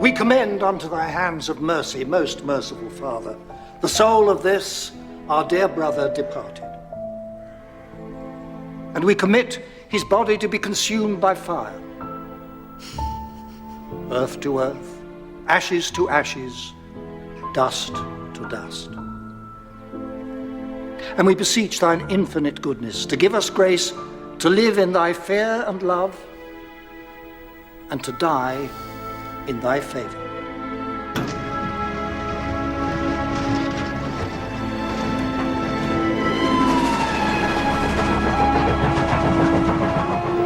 We commend unto thy hands of mercy, most merciful Father, the soul of this, our dear brother departed. And we commit his body to be consumed by fire. Earth to earth, ashes to ashes, dust to dust. And we beseech thine infinite goodness to give us grace to live in thy fear and love, and to die in thy favor.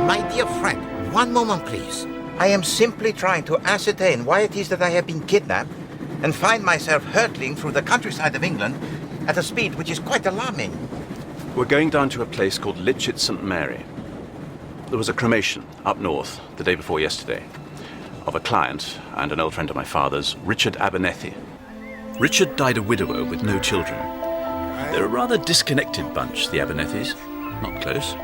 My dear friend, one moment, please. I am simply trying to ascertain why it is that I have been kidnapped and find myself hurtling through the countryside of England at a speed which is quite alarming. We're going down to a place called Litchett St. Mary. There was a cremation up north the day before yesterday of a client and an old friend of my father's, Richard Abernethy. Richard died a widower with no children. They're a rather disconnected bunch, the Abernethys. Not close.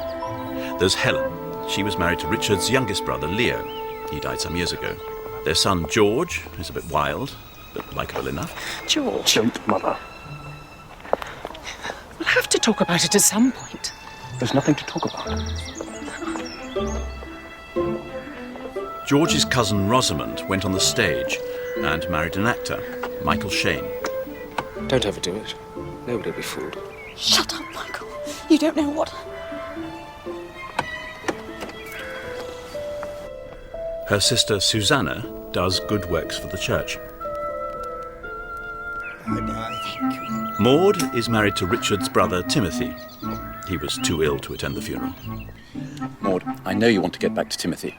There's Helen. She was married to Richard's youngest brother, Leo. He died some years ago. Their son, George, is a bit wild, but likeable enough. George. Don't, Mother. We'll have to talk about it at some point. There's nothing to talk about. George's cousin Rosamond went on the stage and married an actor, Michael Shane. Don't overdo it. Nobody will be fooled. Shut up, Michael. You don't know what... Her sister Susanna does good works for the church. Bye-bye. Maud is married to Richard's brother Timothy. He was too ill to attend the funeral. Maud, I know you want to get back to Timothy.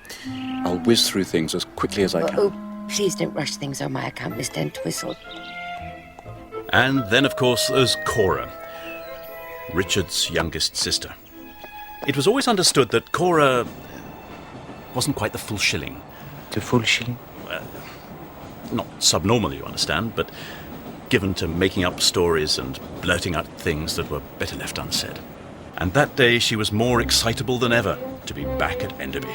I'll whiz through things as quickly as I can. Oh, please don't rush things on my account, Miss Dentwhistle. And then, of course, there's Cora, Richard's youngest sister. It was always understood that Cora wasn't quite the full shilling. The full shilling? Well, not subnormal, you understand, but given to making up stories and blurting out things that were better left unsaid. And that day she was more excitable than ever to be back at Enderby.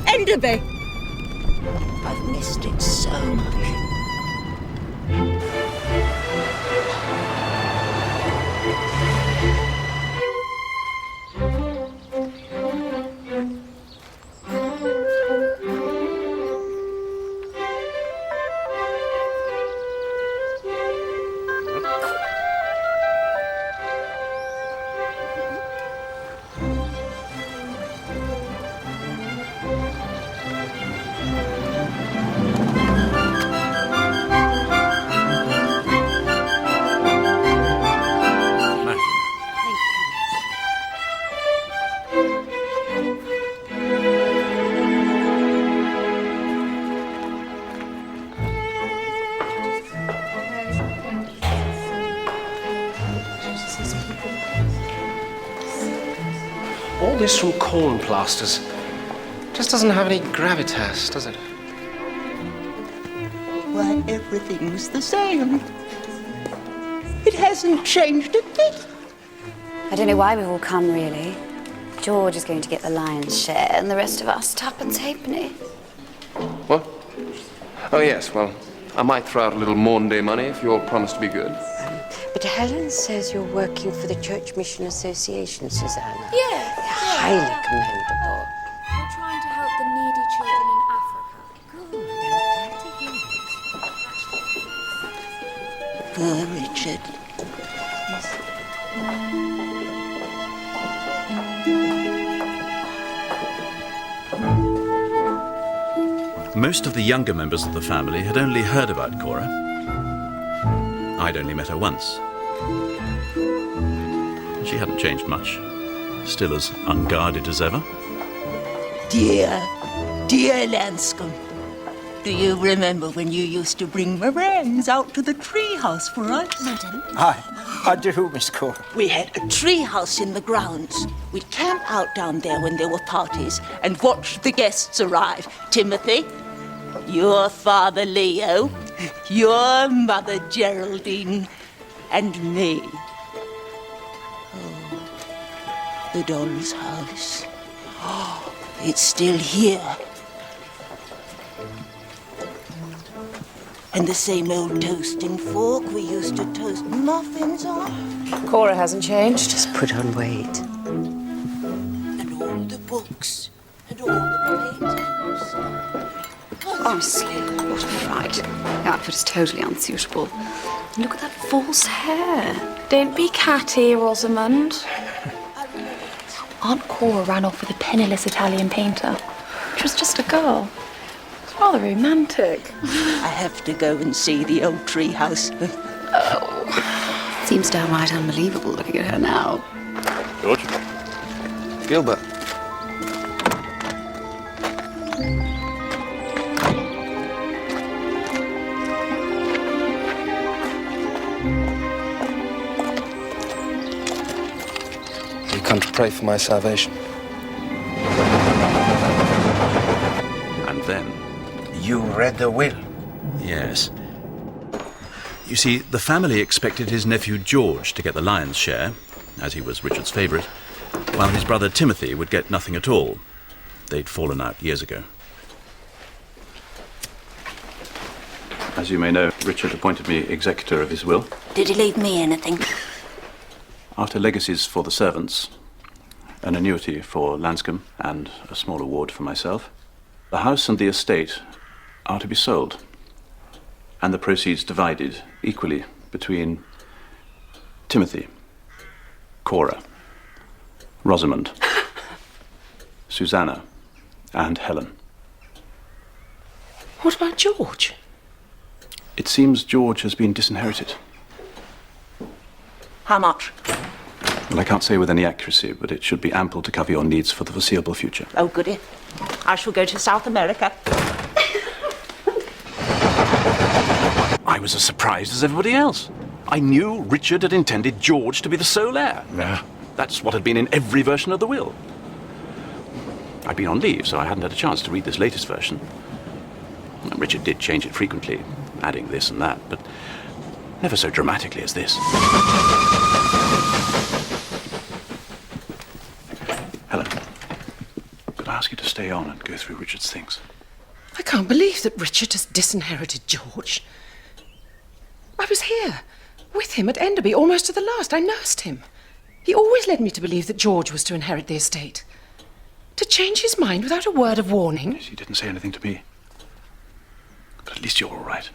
Enderby! I've missed it so much. All this from corn plasters just doesn't have any gravitas, does it? Why, everything's the same. It hasn't changed a bit. I don't know why we've all come, really. George is going to get the lion's share, and the rest of us tuppence halfpenny. What? Oh, yes, well, I might throw out a little Maundy money if you'll promise to be good. But Helen says you're working for the Church Mission Association, Susanna. Yeah. Highly commendable. We're trying to help the needy children in Africa. Poor Richard. Most of the younger members of the family had only heard about Cora. I'd only met her once. She hadn't changed much. Still as unguarded as ever. Dear Lanscombe. Do you remember when you used to bring meringues out to the treehouse for us? Madam? Aye. How do you do, Miss Cora? We had a tree house in the grounds. We'd camp out down there when there were parties and watch the guests arrive. Timothy, your father Leo, your mother Geraldine, and me. Oh, the doll's house. Oh, it's still here. And the same old toasting fork we used to toast muffins on. Cora hasn't changed. Just put on weight. And all the books. And all the paintings. Honestly, what a fright. The outfit is totally unsuitable. Look at that false hair. Don't be catty, Rosamond. Aunt Cora ran off with a penniless Italian painter. She was just a girl. It's rather romantic. I have to go and see the old tree house. Seems downright unbelievable looking at her now. George? Gilbert. You come to pray for my salvation. And then, You read the will. yes. You see, the family expected his nephew George to get the lion's share, as he was Richard's favourite, while his brother Timothy would get nothing at all. They'd fallen out years ago. As you may know, Richard appointed me executor of his will. Did he leave me anything? After legacies for the servants, an annuity for Lanscombe, and a small award for myself, the house and the estate are to be sold, and the proceeds divided equally between Timothy, Cora, Rosamond, Susanna, and Helen. What about George? It seems George has been disinherited. How much? Well, I can't say with any accuracy, but it should be ample to cover your needs for the foreseeable future. Oh, goody. I shall go to South America. I was as surprised as everybody else. I knew Richard had intended George to be the sole heir. Yeah. That's what had been in every version of the will. I'd been on leave, so I hadn't had a chance to read this latest version. And Richard did change it frequently, adding this and that, but never so dramatically as this. Helen, could I ask you to stay on and go through Richard's things? I can't believe that Richard has disinherited George. I was here, with him at Enderby, almost to the last. I nursed him. He always led me to believe that George was to inherit the estate. To change his mind without a word of warning. Yes, he didn't say anything to me. But at least you're all right.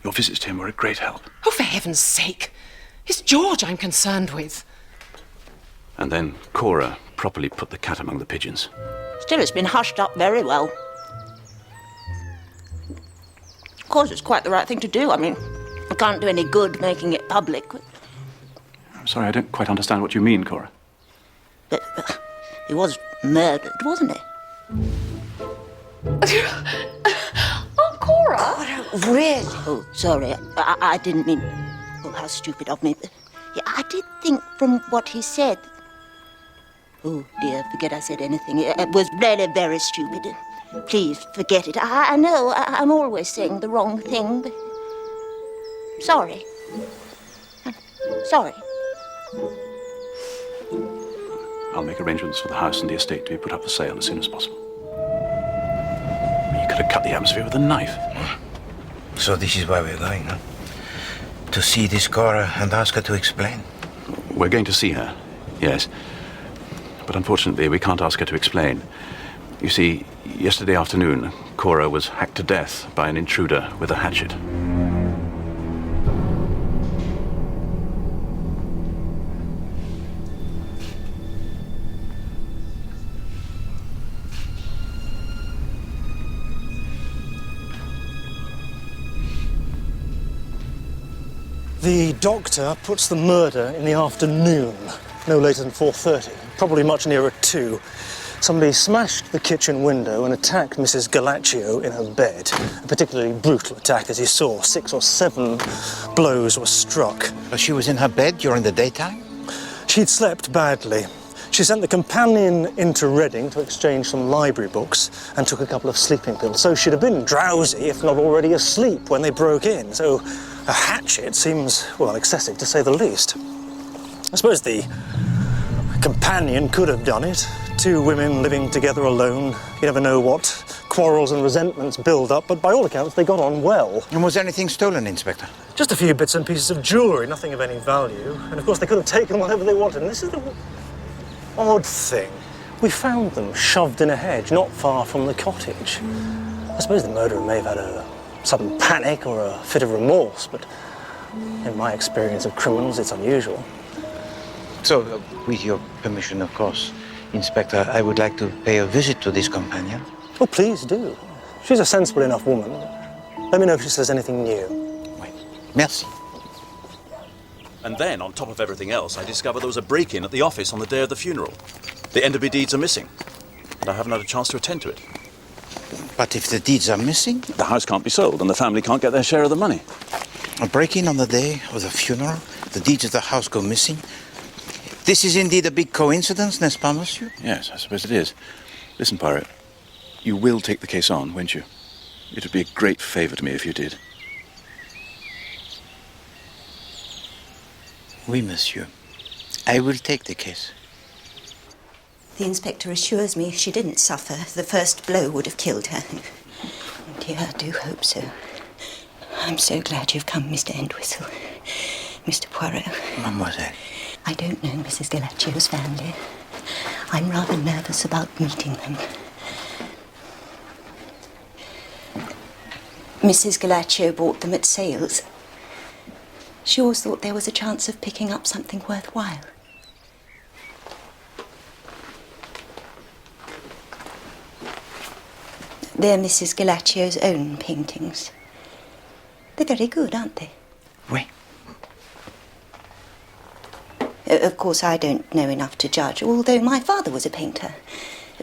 Your visits to him were a great help. Oh, for heaven's sake. It's George I'm concerned with. And then Cora properly put the cat among the pigeons. Still, it's been hushed up very well. Of course, it's quite the right thing to do. I mean, it can't do any good making it public. I'm sorry, I don't quite understand what you mean, Cora. But he was murdered, wasn't he? Aunt Cora? Really? Oh, sorry. I didn't mean... Oh, how stupid of me. But, yeah, I did think from what he said... Oh, dear, forget I said anything. It was really very stupid. Please, forget it. I know I'm always saying the wrong thing, but... Sorry. Sorry. I'll make arrangements for the house and the estate to be put up for sale as soon as possible. You could have cut the atmosphere with a knife. So this is why we're going, huh? To see this Cora and ask her to explain. We're going to see her, yes. But unfortunately, we can't ask her to explain. You see, yesterday afternoon, Cora was hacked to death by an intruder with a hatchet. The doctor puts the murder in the afternoon, no later than 4:30, probably much nearer 2. Somebody smashed the kitchen window and attacked Mrs. Galaccio in her bed. A particularly brutal attack, as you saw. 6 or 7 blows were struck. But she was in her bed during the daytime? She'd slept badly. She sent the companion into Reading to exchange some library books and took a couple of sleeping pills. So she'd have been drowsy, if not already asleep, when they broke in. So a hatchet seems, well, excessive to say the least. I suppose the companion could have done it. 2 women living together alone. You never know what quarrels and resentments build up, but by all accounts they got on well. And was anything stolen, Inspector? Just a few bits and pieces of jewellery, nothing of any value. And of course they could have taken whatever they wanted. And this is the odd thing. We found them shoved in a hedge not far from the cottage. I suppose the murderer may have had a sudden panic or a fit of remorse, but in my experience of criminals, it's unusual. So, with your permission, of course, Inspector, I would like to pay a visit to this companion. Oh, please do. She's a sensible enough woman. Let me know if she says anything new. Oui. Merci. And then, on top of everything else, I discovered there was a break-in at the office on the day of the funeral. The Enderby deeds are missing, and I haven't had a chance to attend to it. But if the deeds are missing? The house can't be sold, and the family can't get their share of the money. A break-in on the day of the funeral? The deeds of the house go missing? This is indeed a big coincidence, n'est-ce pas, monsieur? Yes, I suppose it is. Listen, Poirot, you will take the case on, won't you? It would be a great favour to me if you did. Oui, monsieur. I will take the case. The inspector assures me if she didn't suffer, the first blow would have killed her. Oh dear, I do hope so. I'm so glad you've come, Mr. Entwistle. Mr. Poirot. Mademoiselle. I don't know Mrs. Galaccio's family. I'm rather nervous about meeting them. Mrs. Galaccio bought them at sales. She always thought there was a chance of picking up something worthwhile. They're Mrs. Galaccio's own paintings. They're very good, aren't they? Oui. Of course, I don't know enough to judge, although my father was a painter.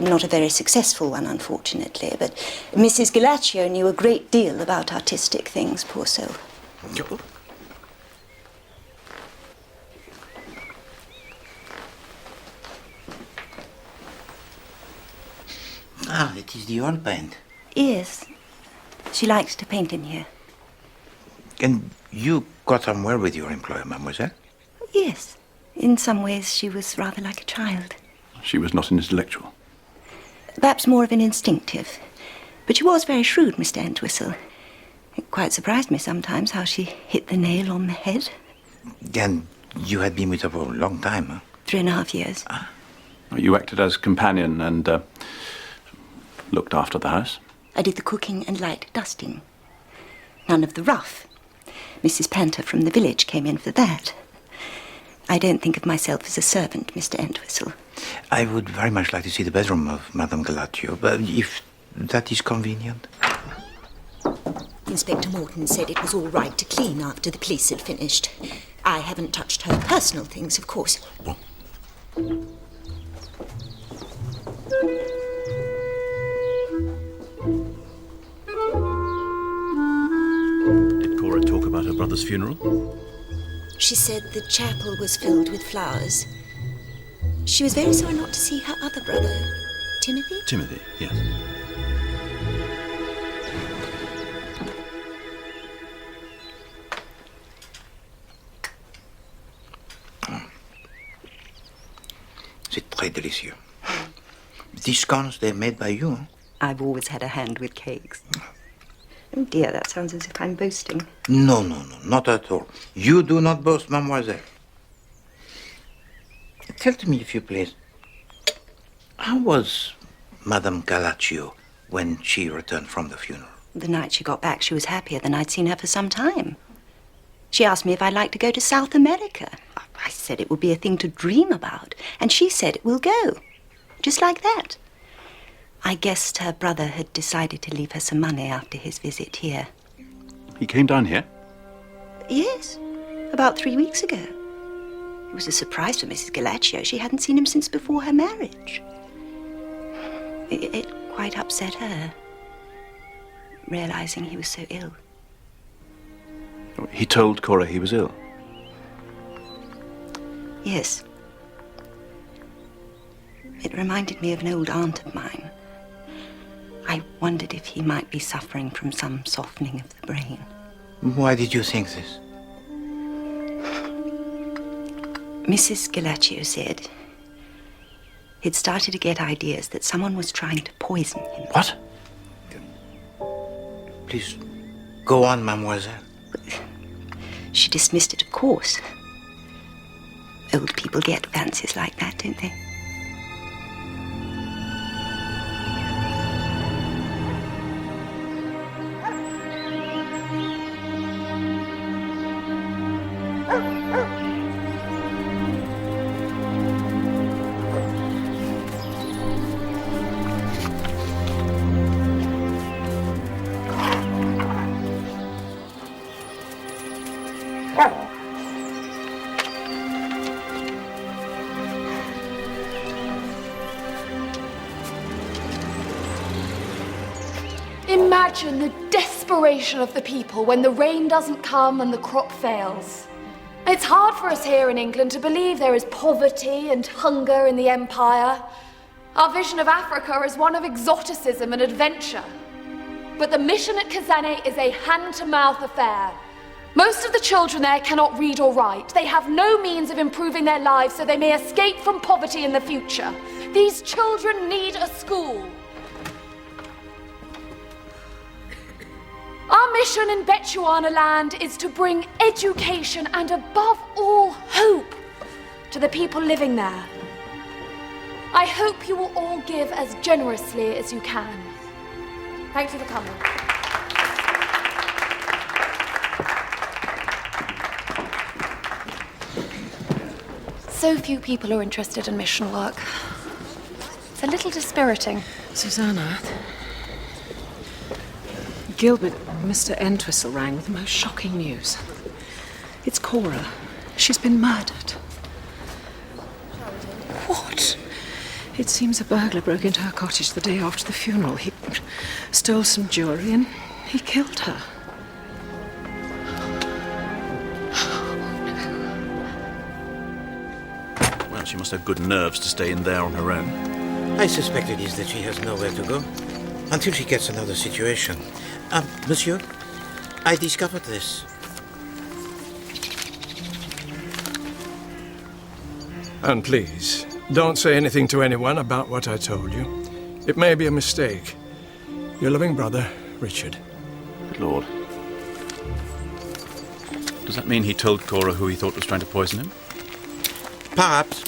Not a very successful one, unfortunately, but Mrs. Galaccio knew a great deal about artistic things, poor soul. Ah, it is the oil paint. Yes. She likes to paint in here. And you got on well with your employer, mademoiselle? Yes. In some ways, she was rather like a child. She was not an intellectual. Perhaps more of an instinctive. But she was very shrewd, Mr. Entwistle. It quite surprised me sometimes how she hit the nail on the head. And you had been with her for a long time, huh? 3.5 years. Ah. You acted as companion and looked after the house? I did the cooking and light dusting. None of the rough. Mrs. Panter from the village came in for that. I don't think of myself as a servant, Mr. Entwistle. I would very much like to see the bedroom of Madame Galaccio, but if that is convenient. Inspector Morton said it was all right to clean after the police had finished. I haven't touched her personal things, of course. Did Cora talk about her brother's funeral? She said the chapel was filled with flowers. She was very sorry not to see her other brother, Timothy? Timothy, yes. C'est très délicieux. These scones, they're made by you, huh? I've always had a hand with cakes. Oh dear, that sounds as if I'm boasting. No, not at all. You do not boast, mademoiselle. Tell to me, if you please, how was Madame Galaccio when she returned from the funeral? The night she got back, she was happier than I'd seen her for some time. She asked me if I'd like to go to South America. I said it would be a thing to dream about, and she said we'll go. Just like that. I guessed her brother had decided to leave her some money after his visit here. He came down here? Yes, about 3 weeks ago. It was a surprise for Mrs. Galaccio. She hadn't seen him since before her marriage. It quite upset her, realizing he was so ill. He told Cora he was ill? Yes. It reminded me of an old aunt of mine. I wondered if he might be suffering from some softening of the brain. Why did you think this? Mrs. Galaccio said he'd started to get ideas that someone was trying to poison him. What? Please, go on, mademoiselle. She dismissed it, of course. Old people get fancies like that, don't they? Imagine the desperation of the people when the rain doesn't come and the crop fails. It's hard for us here in England to believe there is poverty and hunger in the empire. Our vision of Africa is one of exoticism and adventure. But the mission at Kazane is a hand-to-mouth affair. Most of the children there cannot read or write. They have no means of improving their lives so they may escape from poverty in the future. These children need a school. Our mission in Bechuana land is to bring education and, above all, hope to the people living there. I hope you will all give as generously as you can. Thank you for coming. So few people are interested in mission work. It's a little dispiriting. Susanna, Gilbert, Mr. Entwistle rang with the most shocking news. It's Cora. She's been murdered. What? It seems a burglar broke into her cottage the day after the funeral. He stole some jewelry and he killed her. Well, she must have good nerves to stay in there on her own. I suspect it is that she has nowhere to go until she gets another situation. Monsieur, I discovered this. And please, don't say anything to anyone about what I told you. It may be a mistake. Your loving brother, Richard. Good Lord. Does that mean he told Cora who he thought was trying to poison him? Perhaps.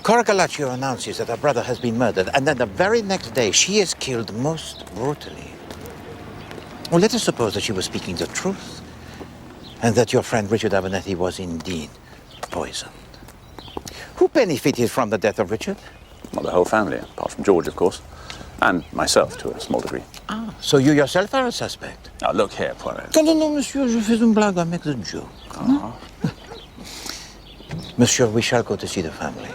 Cora Galaccio announces that her brother has been murdered, and then the very next day she is killed most brutally. Well, let us suppose that she was speaking the truth, and that your friend Richard Abernethy was indeed poisoned. Who benefited from the death of Richard? Well, the whole family, apart from George, of course. And myself, to a small degree. Ah, so you yourself are a suspect? Now, look here, Poirot. Non, monsieur, je fais une blague, I make the joke. Monsieur, we shall go to see the family.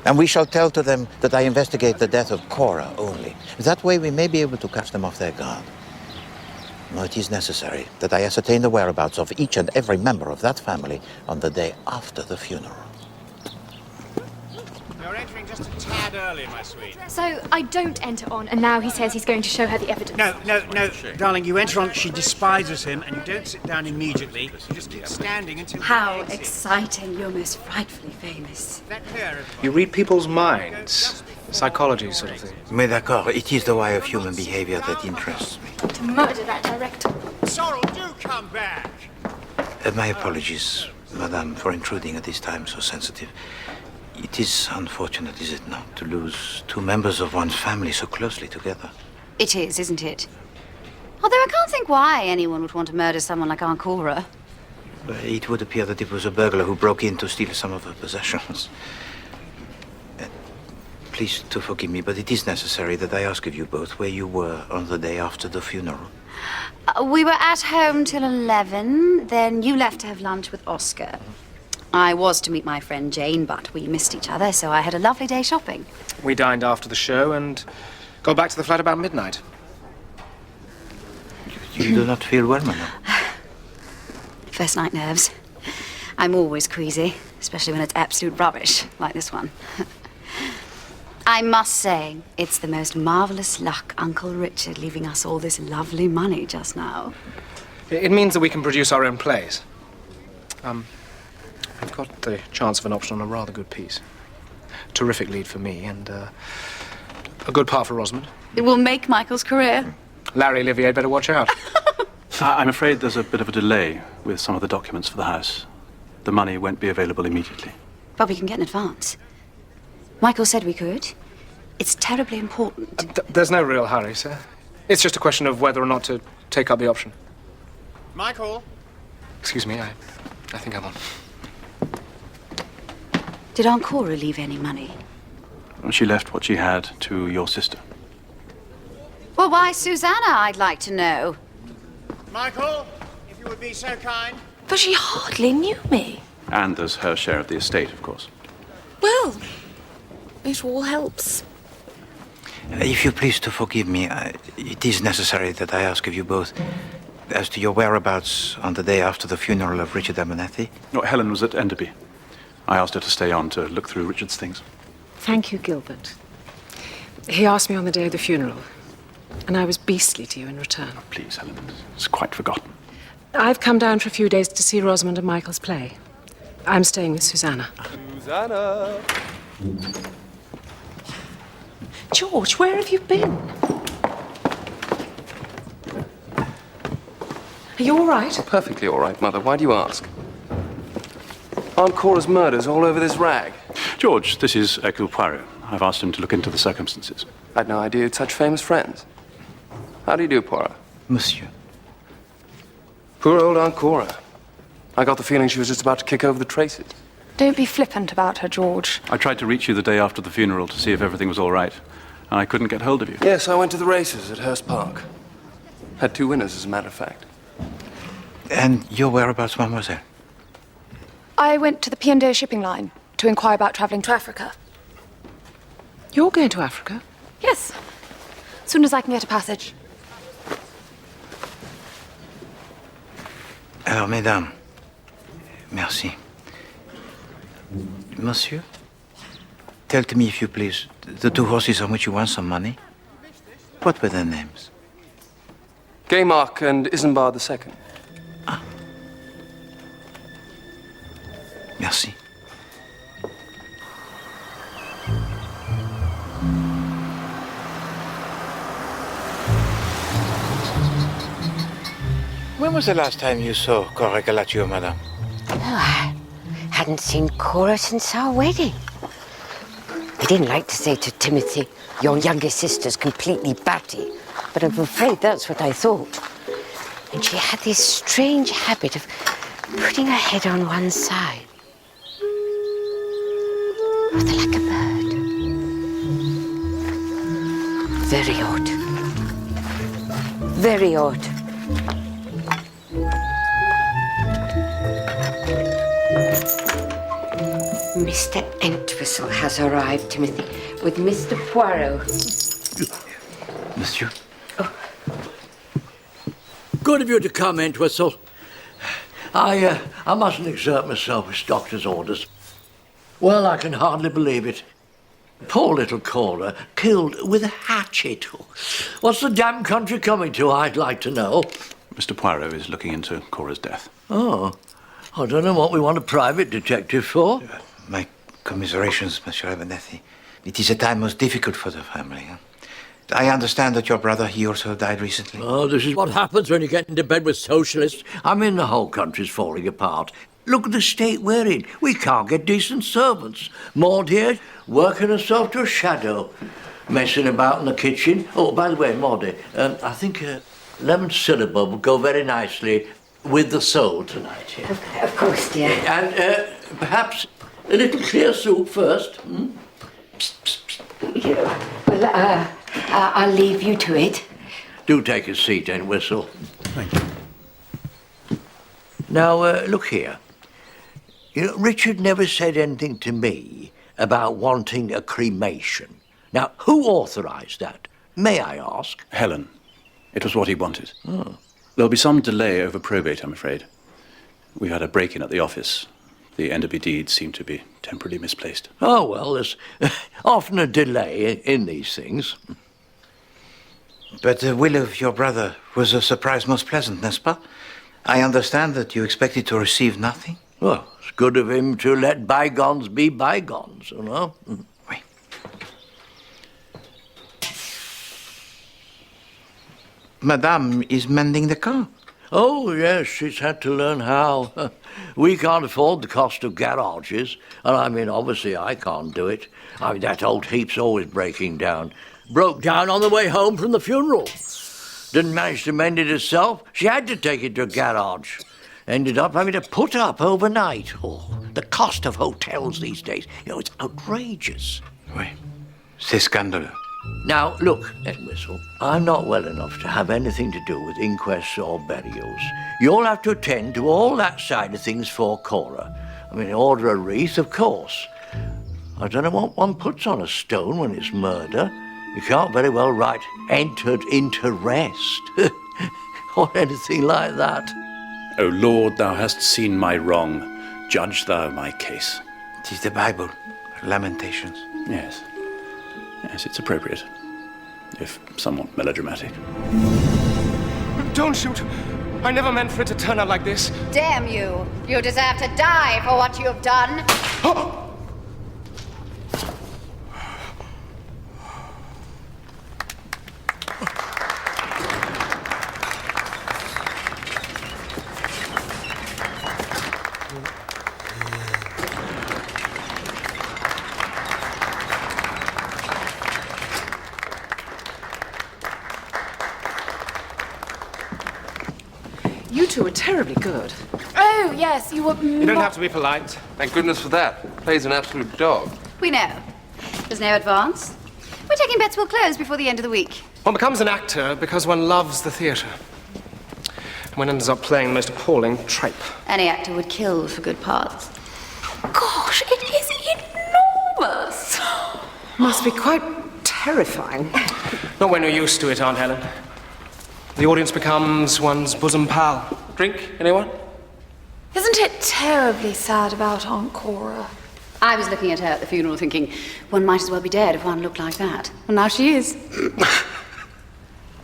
And we shall tell to them that I investigate the death of Cora only. That way we may be able to catch them off their guard. No, it is necessary that I ascertain the whereabouts of each and every member of that family on the day after the funeral. You're entering just a tad early, my sweet. So I don't enter on, and now he says he's going to show her the evidence. No, darling, you enter on, she despises him, and you don't sit down immediately. You just keep standing until How exciting. You're most frightfully famous. Is that clear? You read people's minds. Psychology sort of thing. Mais d'accord, it is the way of human behavior that interests me. To murder that director. Sorrel, do come back! My apologies, madame, for intruding at this time so sensitive. It is unfortunate, is it not, to lose two members of one's family so closely together? It is, isn't it? Although I can't think why anyone would want to murder someone like Aunt Cora. It would appear that it was a burglar who broke in to steal some of her possessions. Please to forgive me, but it is necessary that I ask of you both where you were on the day after the funeral. We were at home till 11, then you left to have lunch with Oscar. I was to meet my friend Jane, but we missed each other, so I had a lovely day shopping. We dined after the show and got back to the flat about midnight. You do not feel well, madam? First night nerves. I'm always queasy, especially when it's absolute rubbish, like this one. I must say, it's the most marvellous luck, Uncle Richard leaving us all this lovely money just now. It means that we can produce our own plays. We've got the chance of an option on a rather good piece. Terrific lead for me and a good part for Rosamond. It will make Michael's career. Larry Olivier better watch out. I'm afraid there's a bit of a delay with some of the documents for the house. The money won't be available immediately. But we can get an advance. Michael said we could. It's terribly important. There's no real hurry, sir. It's just a question of whether or not to take up the option. Michael? Excuse me, I think I'm on. Did Aunt Cora leave any money? She left what she had to your sister. Well, why Susanna, I'd like to know. Michael, if you would be so kind. But she hardly knew me. And there's her share of the estate, of course. Well, it all helps. If you please to forgive me, it is necessary that I ask of you both as to your whereabouts on the day after the funeral of Richard Abernethy. No, Helen was at Enderby. I asked her to stay on to look through Richard's things. Thank you, Gilbert. He asked me on the day of the funeral, and I was beastly to you in return. Oh, please, Helen, it's quite forgotten. I've come down for a few days to see Rosamond and Michael's play. I'm staying with Susanna. Susanna! George, where have you been? Are you all right? Perfectly all right, Mother. Why do you ask? Aunt Cora's murder's all over this rag. George, this is Hercule Poirot. I've asked him to look into the circumstances. I'd no idea you'd such famous friends. How do you do, Poirot? Monsieur. Poor old Aunt Cora. I got the feeling she was just about to kick over the traces. Don't be flippant about her, George. I tried to reach you the day after the funeral to see if everything was all right, and I couldn't get hold of you. Yes, I went to the races at Hurst Park. Had 2 winners, as a matter of fact. And your whereabouts, mademoiselle? I went to the P&O shipping line to inquire about travelling to Africa. You're going to Africa? Yes. As soon as I can get a passage. Alors, mesdames, merci. Monsieur, tell to me, if you please, the 2 horses on which you won some money, what were their names? Gaymark and Isambard II. Merci. When was the last time you saw Cora Galaccio, madame? Oh, I hadn't seen Cora since our wedding. I didn't like to say to Timothy, your youngest sister's completely batty, but I'm afraid that's what I thought. And she had this strange habit of putting her head on one side. Rather like a bird. Very odd. Very odd. Mr. Entwistle has arrived, Timothy, with Mr. Poirot. Monsieur? Good of you to come, Entwistle. I mustn't exert myself with doctor's orders. Well, I can hardly believe it. Poor little Cora, killed with a hatchet. What's the damn country coming to, I'd like to know? Mr. Poirot is looking into Cora's death. Oh, I don't know what we want a private detective for. My commiserations, Monsieur Abernethy. It is a time most difficult for the family. Huh? I understand that your brother, he also died recently. Oh, this is what happens when you get into bed with socialists. I mean, the whole country's falling apart. Look at the state we're in. We can't get decent servants. Maud here, working herself to a shadow, messing about in the kitchen. Oh, by the way, Maud, I think lemon syllabub will go very nicely with the sole tonight. Yeah? Of course, dear. And perhaps a little clear soup first. Hmm? Yeah. Well, I'll leave you to it. Do take a seat, Entwistle. Thank you. Now, look here. You know, Richard never said anything to me about wanting a cremation. Now, who authorised that? May I ask? Helen. It was what he wanted. Oh. There'll be some delay over probate, I'm afraid. We had a break-in at the office. The Enderby deeds seem to be temporarily misplaced. Oh, well, there's often a delay in these things. But the will of your brother was a surprise most pleasant, n'est-ce pas? I understand that you expected to receive nothing? Well, it's good of him to let bygones be bygones, you know? Oui. Madame is mending the car. Oh, yes, she's had to learn how. We can't afford the cost of garages. And I mean, obviously, I can't do it. I mean, that old heap's always breaking down. Broke down on the way home from the funeral. Didn't manage to mend it herself. She had to take it to a garage. Ended up having to put up overnight. Oh, the cost of hotels these days, you know, it's outrageous. Oui, c'est scandaleux. Now, look, Entwistle, I'm not well enough to have anything to do with inquests or burials. You'll have to attend to all that side of things for Cora. I mean, order a wreath, of course. I don't know what one puts on a stone when it's murder. You can't very well write, entered into rest, or anything like that. O Lord, thou hast seen my wrong. Judge thou my case. It is the Bible, Lamentations. Yes. Yes, it's appropriate, if somewhat melodramatic. Don't shoot. I never meant for it to turn out like this. Damn you! You deserve to die for what you have done. You two are terribly good. Oh, yes, you were. You don't have to be polite. Thank goodness for that. Play's an absolute dog. We know. There's no advance. We're taking bets we'll close before the end of the week. One becomes an actor because one loves the theatre. And one ends up playing the most appalling tripe. Any actor would kill for good parts. Gosh, it is enormous. Must be quite terrifying. Not when you're used to it, Aunt Helen. The audience becomes one's bosom pal. Drink, anyone? Isn't it terribly sad about Aunt Cora? I was looking at her at the funeral thinking, one might as well be dead if one looked like that. And now she is.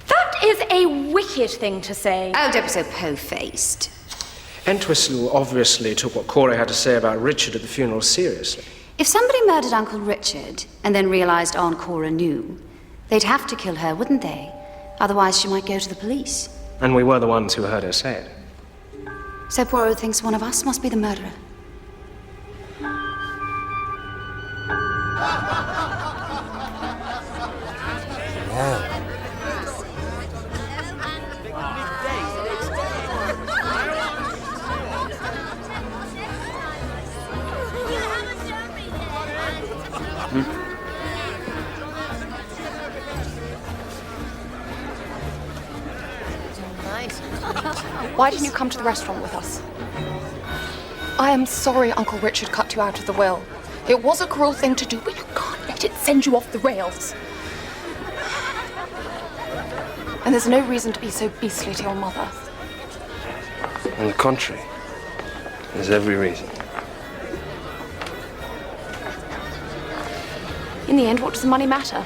That is a wicked thing to say. Oh, don't be so po-faced. Entwistle obviously took what Cora had to say about Richard at the funeral seriously. If somebody murdered Uncle Richard and then realized Aunt Cora knew, they'd have to kill her, wouldn't they? Otherwise she might go to the police. And we were the ones who heard her say it. So Poirot thinks one of us must be the murderer. Why didn't you come to the restaurant with us? I am sorry Uncle Richard cut you out of the will. It was a cruel thing to do, but you can't let it send you off the rails. And there's no reason to be so beastly to your mother. On the contrary, there's every reason. In the end, what does the money matter?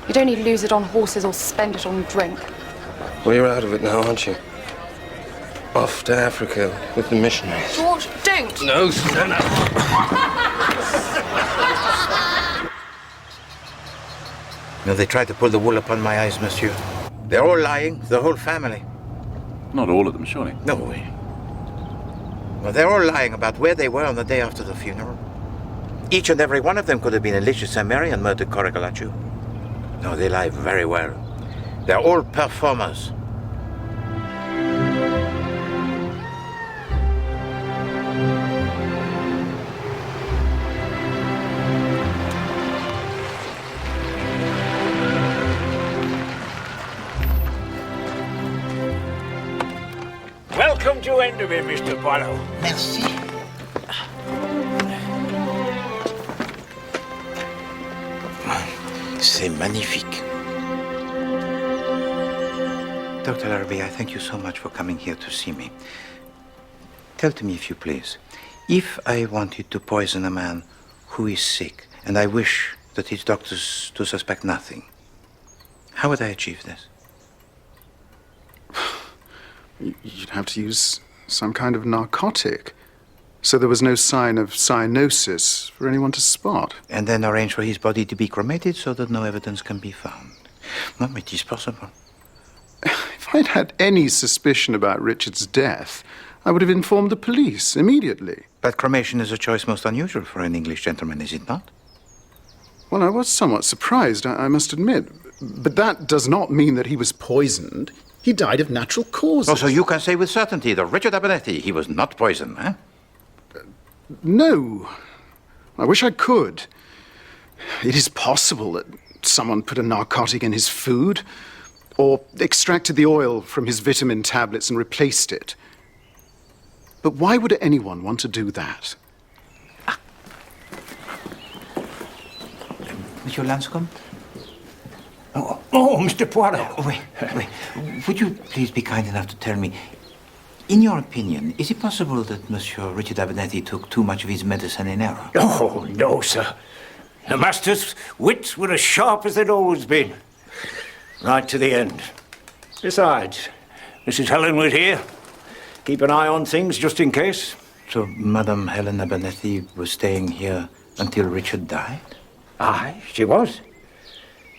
You'd only lose it on horses or spend it on drink. Well, you're out of it now, aren't you? Off to Africa with the missionaries. George, don't! No, no. No, they tried to pull the wool upon my eyes, monsieur. They're all lying, the whole family. Not all of them, surely. No way. Well, they're all lying about where they were on the day after the funeral. Each and every one of them could have been in Lichfield St. Mary and murdered Cora Galachu. No, they lie very well. They're all performers. Welcome to Enderby, Mr. Poirot. Merci. C'est magnifique. Dr. Larrabee, I thank you so much for coming here to see me. Tell to me, if you please, if I wanted to poison a man who is sick, and I wish that his doctors to suspect nothing, how would I achieve this? You'd have to use some kind of narcotic, so there was no sign of cyanosis for anyone to spot. And then arrange for his body to be cremated so that no evidence can be found. Well, it is possible. If I'd had any suspicion about Richard's death, I would have informed the police immediately. But cremation is a choice most unusual for an English gentleman, is it not? Well, I was somewhat surprised, I must admit. But that does not mean that he was poisoned. He died of natural causes. Oh, so you can say with certainty that Richard Abernethy, he was not poisoned, eh? No. I wish I could. It is possible that someone put a narcotic in his food, or extracted the oil from his vitamin tablets and replaced it. But why would anyone want to do that? Monsieur Lanscombe? Oh, Mr. Poirot. Wait. Would you please be kind enough to tell me, in your opinion, is it possible that Monsieur Richard Abernethy took too much of his medicine in error? Oh, no, sir. The master's wits were as sharp as they'd always been. Right to the end. Besides, Mrs. Helen was here. Keep an eye on things just in case. So Madame Helen Abernethy was staying here until Richard died? Aye, she was.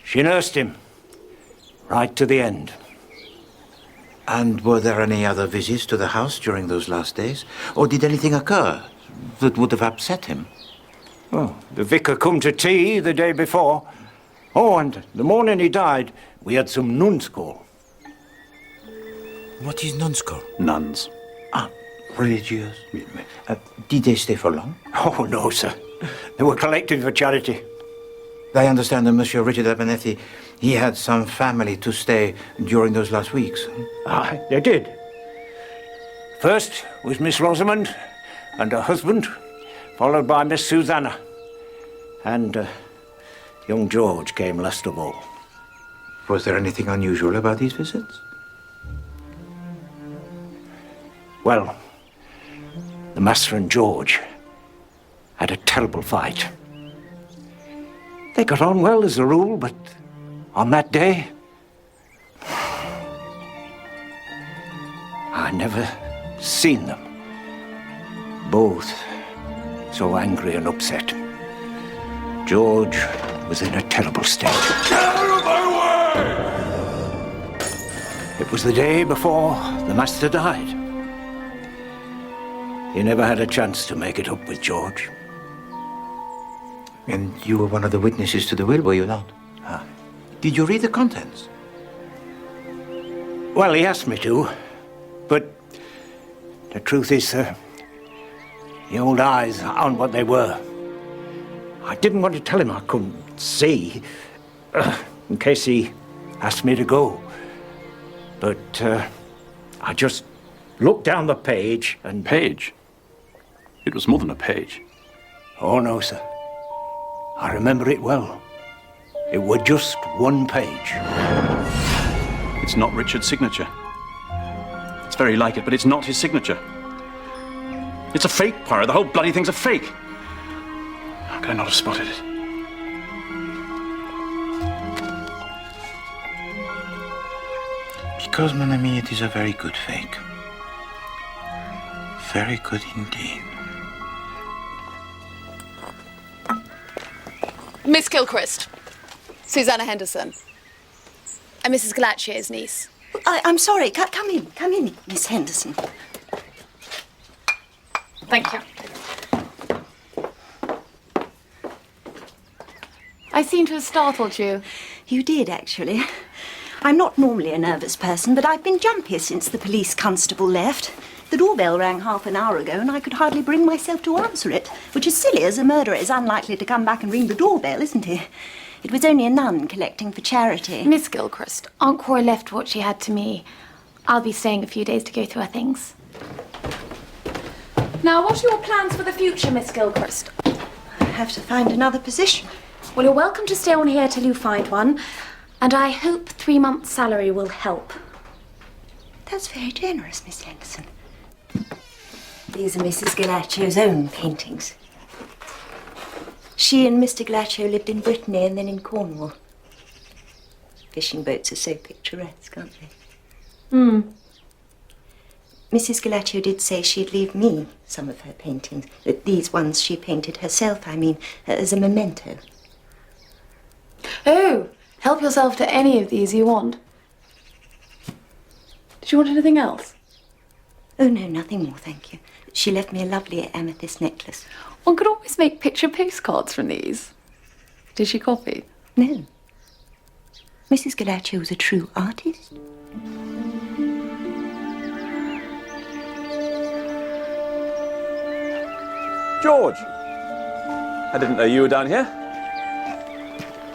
She nursed him. Right to the end. And were there any other visits to the house during those last days? Or did anything occur that would have upset him? Oh, the vicar come to tea the day before. Oh, and the morning he died, we had some nuns call. What is nuns call? Nuns. Ah, religious. Did they stay for long? Oh, no, sir. They were collecting for charity. I understand that Monsieur Richard Abernethy, he had some family to stay during those last weeks. Aye, they did. First was Miss Rosamond and her husband, followed by Miss Susanna. And young George came last of all. Was there anything unusual about these visits? Well, the master and George had a terrible fight. They got on well as a rule, but on that day, I never seen them. Both so angry and upset. George was in a terrible state. Get out of my way! It was the day before the master died. He never had a chance to make it up with George. And you were one of the witnesses to the will, were you not? Did you read the contents? Well, he asked me to, but the truth is, the old eyes aren't what they were. I didn't want to tell him I couldn't see, in case he asked me to go. But I just looked down the page and... Page? It was more than a page. Oh, no, sir. I remember it well. It were just one page. It's not Richard's signature. It's very like it, but it's not his signature. It's a fake, Poirot. The whole bloody thing's a fake. How could I not have spotted it? Because, mon ami, it is a very good fake. Very good indeed. Miss Gilchrist. Susanna Henderson. I'm Mrs. Galatier's niece. I'm sorry. Come in, Miss Henderson. Thank you. I seem to have startled you. You did, actually. I'm not normally a nervous person, but I've been jumpy since the police constable left. The doorbell rang half an hour ago and I could hardly bring myself to answer it, which is silly, as a murderer is unlikely to come back and ring the doorbell, isn't he? It was only a nun collecting for charity. Miss Gilchrist, Aunt Cora left what she had to me. I'll be staying a few days to go through her things. Now, what are your plans for the future, Miss Gilchrist? I have to find another position. Well, you're welcome to stay on here till you find one, and I hope 3 months' salary will help. That's very generous, Miss Henderson. These are Mrs. Galaccio's own paintings. She and Mr. Galaccio lived in Brittany and then in Cornwall. Fishing boats are so picturesque, aren't they? Mrs. Galaccio did say she'd leave me some of her paintings. These ones she painted herself, I mean, as a memento. Oh, help yourself to any of these you want. Did you want anything else? Oh, no, nothing more, thank you. She left me a lovely amethyst necklace. One could always make picture postcards from these. Did she copy? No. Mrs. Galaccio was a true artist. George! I didn't know you were down here.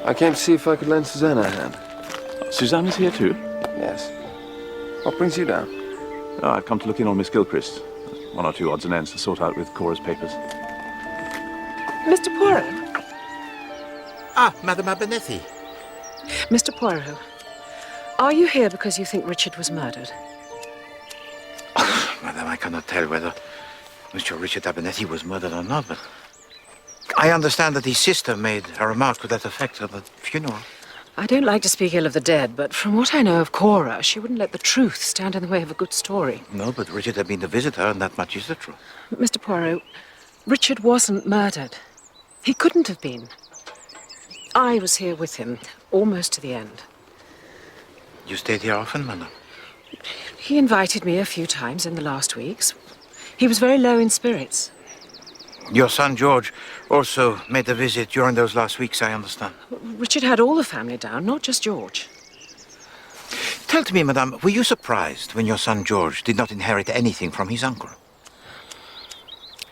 I came to see if I could lend Susanna a hand. Suzanne is here too? Yes. What brings you down? Oh, I've come to look in on Miss Gilchrist. 1 or 2 odds and ends to sort out with Cora's papers. Mr. Poirot. Ah, Madame Abernethy. Mr. Poirot, are you here because you think Richard was murdered? Madame, I cannot tell whether Mr. Richard Abernethy was murdered or not, but I understand that his sister made a remark to that effect at the funeral. I don't like to speak ill of the dead, but from what I know of Cora, she wouldn't let the truth stand in the way of a good story. No, but Richard had been to visit her, and that much is the truth. Mr. Poirot, Richard wasn't murdered. He couldn't have been. I was here with him, almost to the end. You stayed here often, Madame? He invited me a few times in the last weeks. He was very low in spirits. Your son, George, also made a visit during those last weeks, I understand. Richard had all the family down, not just George. Tell me, Madame, were you surprised when your son, George, did not inherit anything from his uncle?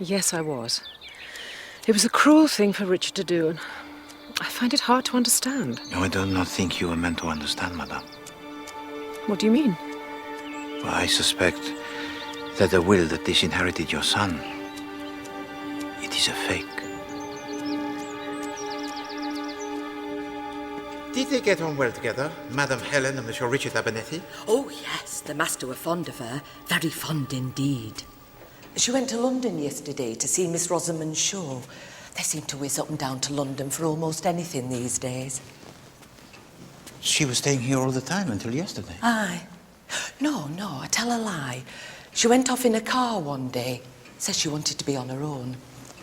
Yes, I was. It was a cruel thing for Richard to do, and I find it hard to understand. No, I do not think you were meant to understand, Madame. What do you mean? Well, I suspect that the will that disinherited your son, it is a fake. Did they get on well together, Madame Helen and Monsieur Richard Abernethy? Oh, yes, the master were fond of her. Very fond indeed. She went to London yesterday to see Miss Rosamond Shaw. They seem to whiz up and down to London for almost anything these days. She was staying here all the time until yesterday. Aye. No, I tell a lie. She went off in a car one day. Says she wanted to be on her own.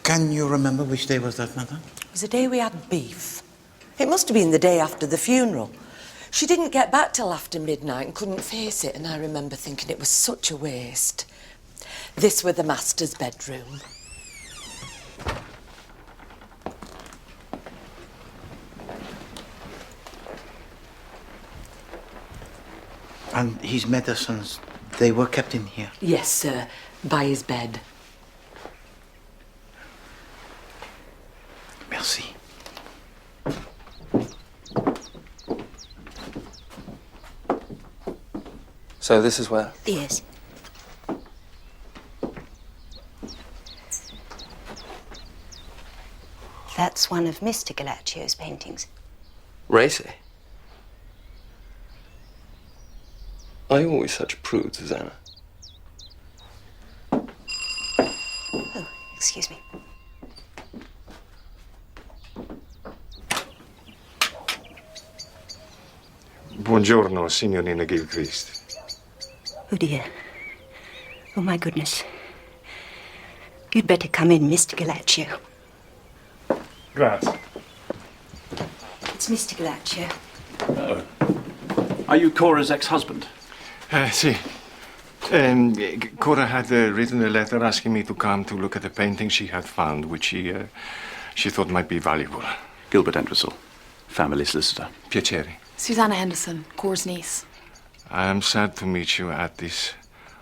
Can you remember which day was that, Madame? It was the day we had beef. It must have been the day after the funeral. She didn't get back till after midnight and couldn't face it, and I remember thinking it was such a waste. This were the master's bedroom. And his medicines, they were kept in here? Yes, sir, by his bed. Merci. So this is where? Yes. That's one of Mr. Galaccio's paintings. Racy? Are you always such a prude, Susanna? Oh, excuse me. Buongiorno, signorina Gilchrist. Oh, dear. Oh, my goodness. You'd better come in, Mr. Galaccio. Grazie. It's Mr. Galaccio. Oh. Are you Cora's ex-husband? Sì. Cora had written a letter asking me to come to look at a painting she had found, which she thought might be valuable. Gilbert Entwistle, family solicitor. Piacere. Susanna Henderson, Cora's niece. I am sad to meet you at this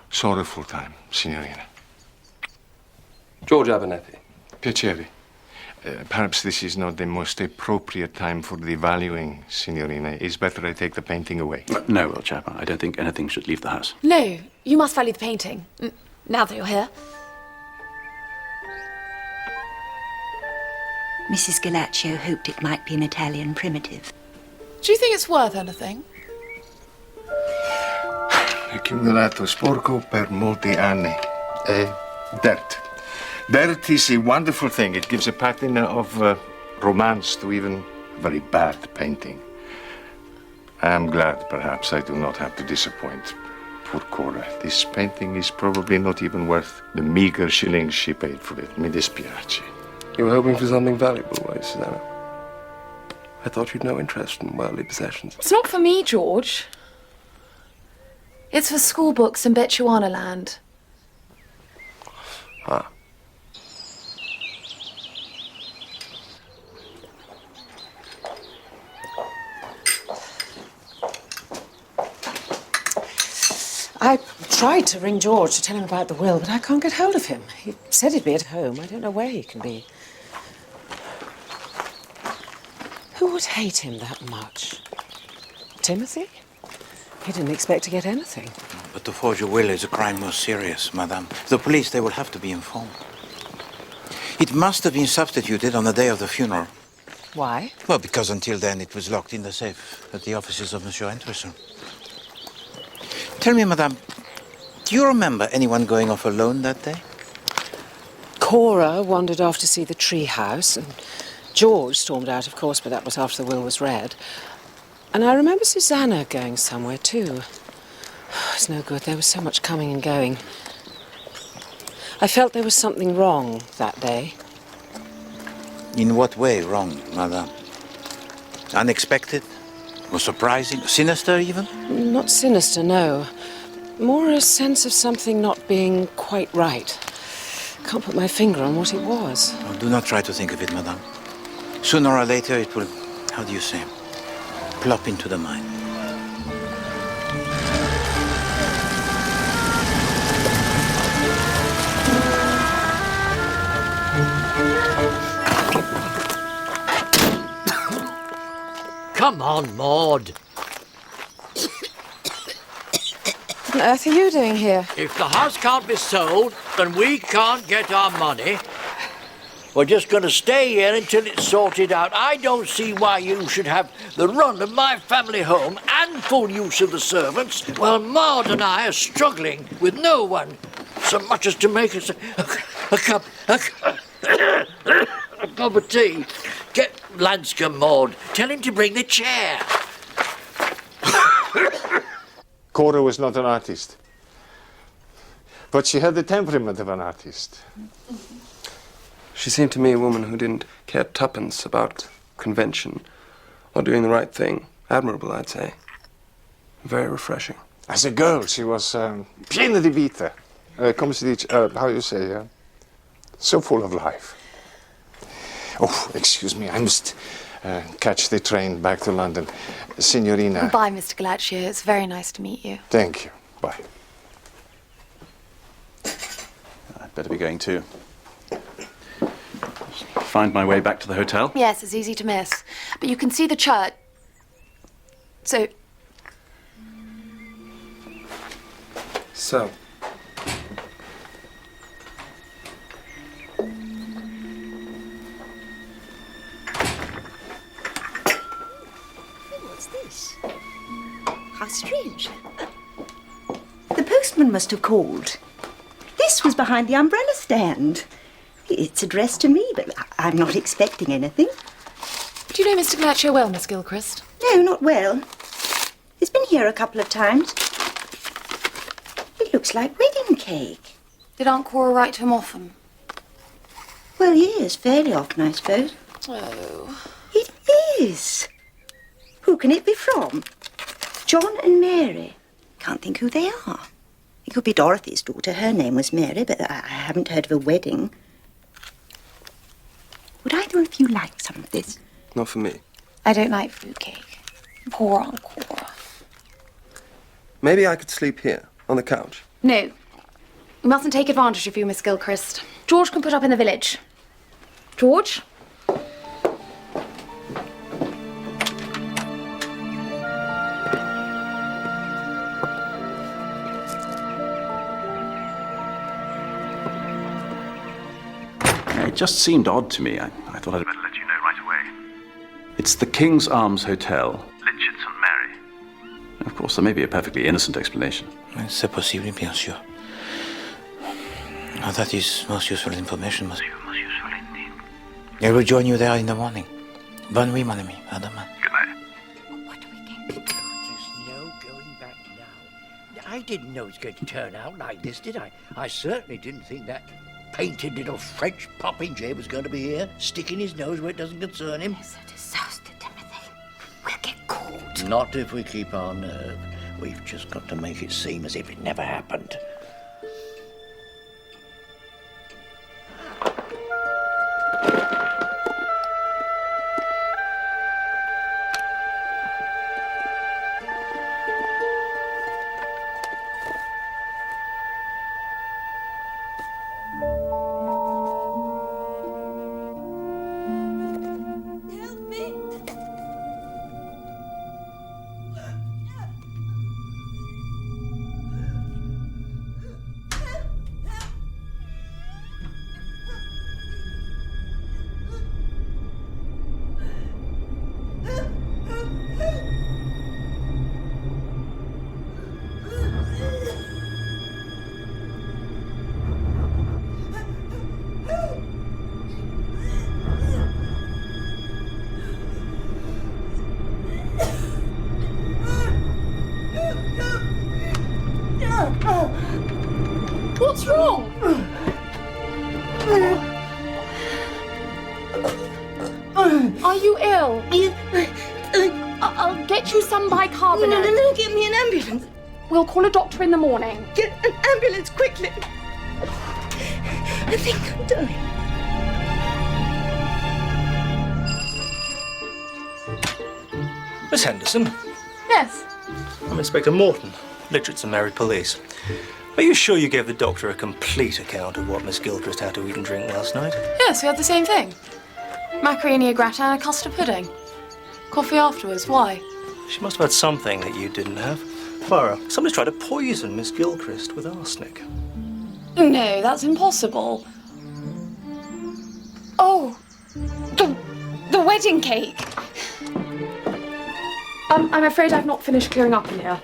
sorrowful time, signorina. George Abernethy. Piacere. Perhaps this is not the most appropriate time for devaluing, signorina. It's better I take the painting away. No, old chap. I don't think anything should leave the house. No, you must value the painting. Now that you're here. Mrs. Galaccio hoped it might be an Italian primitive. Do you think it's worth anything? Accumulato sporco per molti anni. Dirt. Dirt is a wonderful thing. It gives a patina of romance to even a very bad painting. I am glad, perhaps, I do not have to disappoint poor Cora. This painting is probably not even worth the meager shillings she paid for it. Mi dispiace. You were hoping for something valuable, were you, Susanna? I thought you'd no interest in worldly possessions. It's not for me, George. It's for school books in Bechuana land. Ah. I tried to ring George to tell him about the will, but I can't get hold of him. He said he'd be at home. I don't know where he can be. Who would hate him that much? Timothy? He didn't expect to get anything. But to forge a will is a crime more serious, madame. The police, they will have to be informed. It must have been substituted on the day of the funeral. Why? Well, because until then it was locked in the safe at the offices of Monsieur Entwistle. Tell me, madame, do you remember anyone going off alone that day? Cora wandered off to see the tree house, and George stormed out, of course, but that was after the will was read. And I remember Susanna going somewhere, too. It's no good. There was so much coming and going. I felt there was something wrong that day. In what way wrong, madame? Unexpected? Or surprising? Sinister, even? Not sinister, no. More a sense of something not being quite right. Can't put my finger on what it was. Oh, do not try to think of it, madame. Sooner or later it will, how do you say, plop into the mind. Come on, Maud. What on earth are you doing here? If the house can't be sold and we can't get our money, we're just going to stay here until it's sorted out. I don't see why you should have the run of my family home and full use of the servants, while Maud and I are struggling with no one so much as to make us a cup of tea. Get Lanscombe, Maud. Tell him to bring the chair. Cora was not an artist. But she had the temperament of an artist. She seemed to me a woman who didn't care tuppence about convention or doing the right thing. Admirable, I'd say. Very refreshing. As a girl, she was piena di vita. Come si dice, how you say, so full of life. Oh, excuse me, I must catch the train back to London. Signorina. Bye, Mr. Galaccio. It's very nice to meet you. Thank you. Bye. I'd better be going too. Find my way back to the hotel? Yes, it's easy to miss. But you can see the church. So, What's this? How strange. The postman must have called. This was behind the umbrella stand. It's addressed to me, but I'm not expecting anything. do you know Mr. Galaccio well, Miss Gilchrist? No, not well. He's been here a couple of times. It looks like wedding cake. Did Aunt Cora write to him often? Well, yes, fairly often, I suppose. Oh. It is. Who can it be from? John and Mary. Can't think who they are. It could be Dorothy's daughter. Her name was Mary, but I haven't heard of a wedding. Would either of you like some of this? Not for me. I don't like fruitcake. Poor Aunt Cora. Maybe I could sleep here, on the couch. No. We mustn't take advantage of you, Miss Gilchrist. George can put up in the village. George? just seemed odd to me. I thought I'd better let you know right away. It's the King's Arms Hotel, Litchit St. Mary. Of course, there may be a perfectly innocent explanation. C'est possible, bien sûr. Oh, that is most useful information, monsieur. Most useful indeed. I will join you there in the morning. Bonne nuit, mon ami. À demain. Good night. There's no going back now. I didn't know it was going to turn out like this, did I? I certainly didn't think that painted little French popinjay was going to be here, sticking his nose where it doesn't concern him. It's a disaster, Timothy. We'll get caught. Not if we keep our nerve. We've just got to make it seem as if it never happened. What's wrong? Are you ill? I'll get you some bicarbonate. No, get me an ambulance. We'll call a doctor in the morning. Get an ambulance quickly. I think I'm dying. Miss Henderson, Yes. I'm Inspector Morton, Litchit St. Mary Police. Are you sure you gave the doctor a complete account of what Miss Gilchrist had to eat and drink last night? Yes, we had the same thing. Macaroni au gratin and a custard pudding. Coffee afterwards. Why? She must have had something that you didn't have. Poirot, somebody's tried to poison Miss Gilchrist with arsenic. No, that's impossible. Oh, the wedding cake. I'm afraid I've not finished clearing up in here.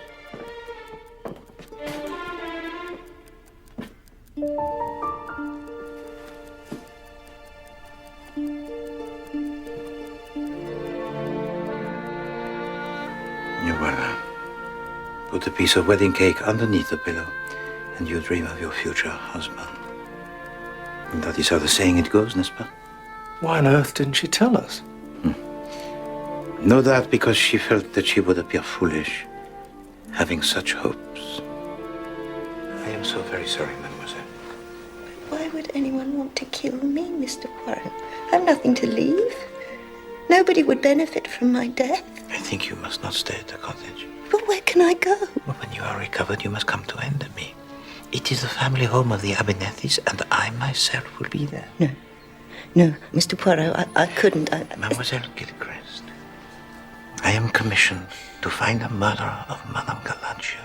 You will put a piece of wedding cake underneath the pillow, and you dream of your future husband. And that is how the saying it goes, n'est-ce pas? Why on earth didn't she tell us? No doubt because she felt that she would appear foolish, having such hopes. I am so very sorry, mademoiselle. Why would anyone want to kill me, Mr. Poirot? I've nothing to leave. Nobody would benefit from my death. I think you must not stay at the cottage. But where can I go? When you are recovered, you must come to Enderby. It is the family home of the Abernethys, and I myself will be there. No, Mr. Poirot, I couldn't. Mademoiselle Gilchrist, I am commissioned to find the murderer of Madame Galaccio.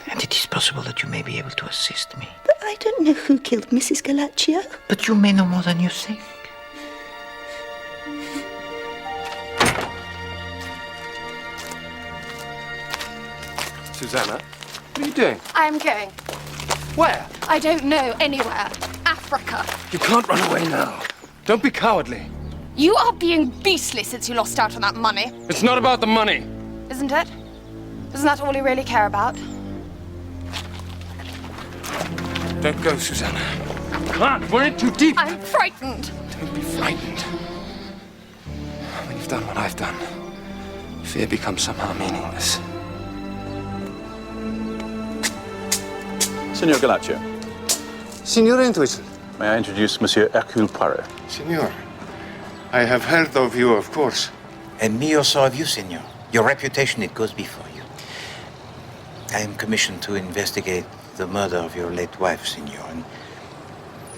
And it is possible that you may be able to assist me. But I don't know who killed Mrs. Galaccio. But you may know more than you think. Susanna, what are you doing? I'm going. Where? I don't know. Anywhere. Africa. You can't run away now. Don't be cowardly. You are being beastly since you lost out on that money. It's not about the money. Isn't it? Isn't that all you really care about? Don't go, Susanna. Can't. We're in too deep. I'm frightened. Don't be frightened. When you've done what I've done, fear becomes somehow meaningless. Signor Galaccio. Signor Entwistle. May I introduce Monsieur Hercule Poirot? Signor, I have heard of you, of course. And me also of you, Signor. Your reputation, it goes before you. I am commissioned to investigate the murder of your late wife, Signor. And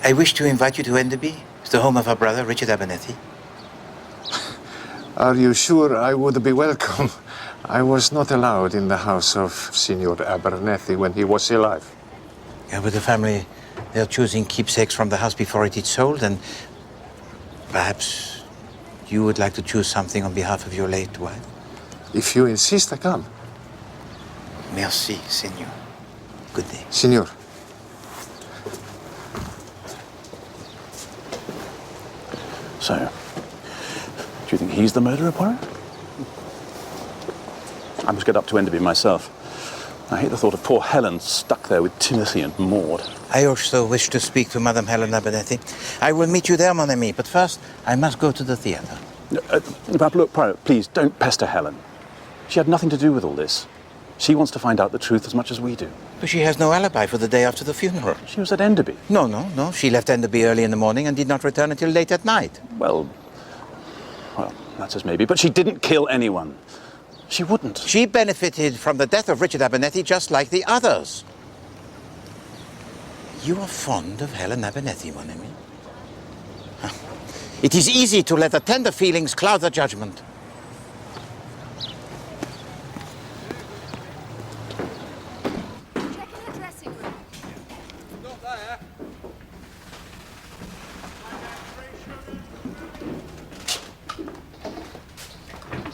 I wish to invite you to Enderby, the home of our brother, Richard Abernethy. Are you sure I would be welcome? I was not allowed in the house of Signor Abernethy when he was alive. Yeah, but the family They're choosing keepsakes from the house before it is sold, and perhaps you would like to choose something on behalf of your late wife? If you insist, I come. Merci, Senor. Good day. Senor. So, do you think he's the murderer, Poirot? I must get up to Enderby myself. I hate the thought of poor Helen stuck there with Timothy and Maud. I also wish to speak to Madame Helen Abernethy. I will meet you there, mon ami, but first I must go to the theatre. Look, Poirot, please, don't pester Helen. She had nothing to do with all this. She wants to find out the truth as much as we do. But she has no alibi for the day after the funeral. She was at Enderby. No. She left Enderby early in the morning and did not return until late at night. Well, that's as maybe, but she didn't kill anyone. She wouldn't. She benefited from the death of Richard Abernethy just like the others. You are fond of Helen Abernethy, mon ami. It is easy to let the tender feelings cloud the judgment.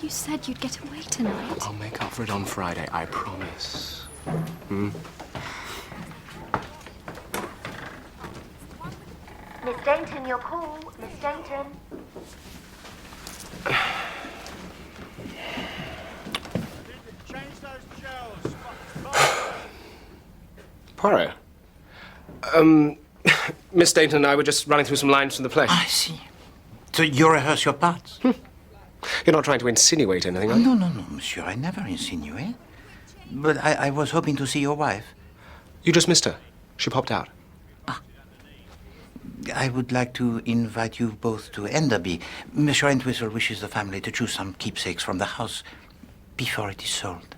You said you'd get away tonight. I'll make up for it on Friday, I promise. Hmm? Miss Dainton, your call. Miss Dainton. Poirot. Miss Dainton and I were just running through some lines from the play. I see. So you rehearse your parts? You're not trying to insinuate anything, are you? No, monsieur. I never insinuate. But I was hoping to see your wife. You just missed her. She popped out. I would like to invite you both to Enderby. Monsieur Entwistle wishes the family to choose some keepsakes from the house before it is sold.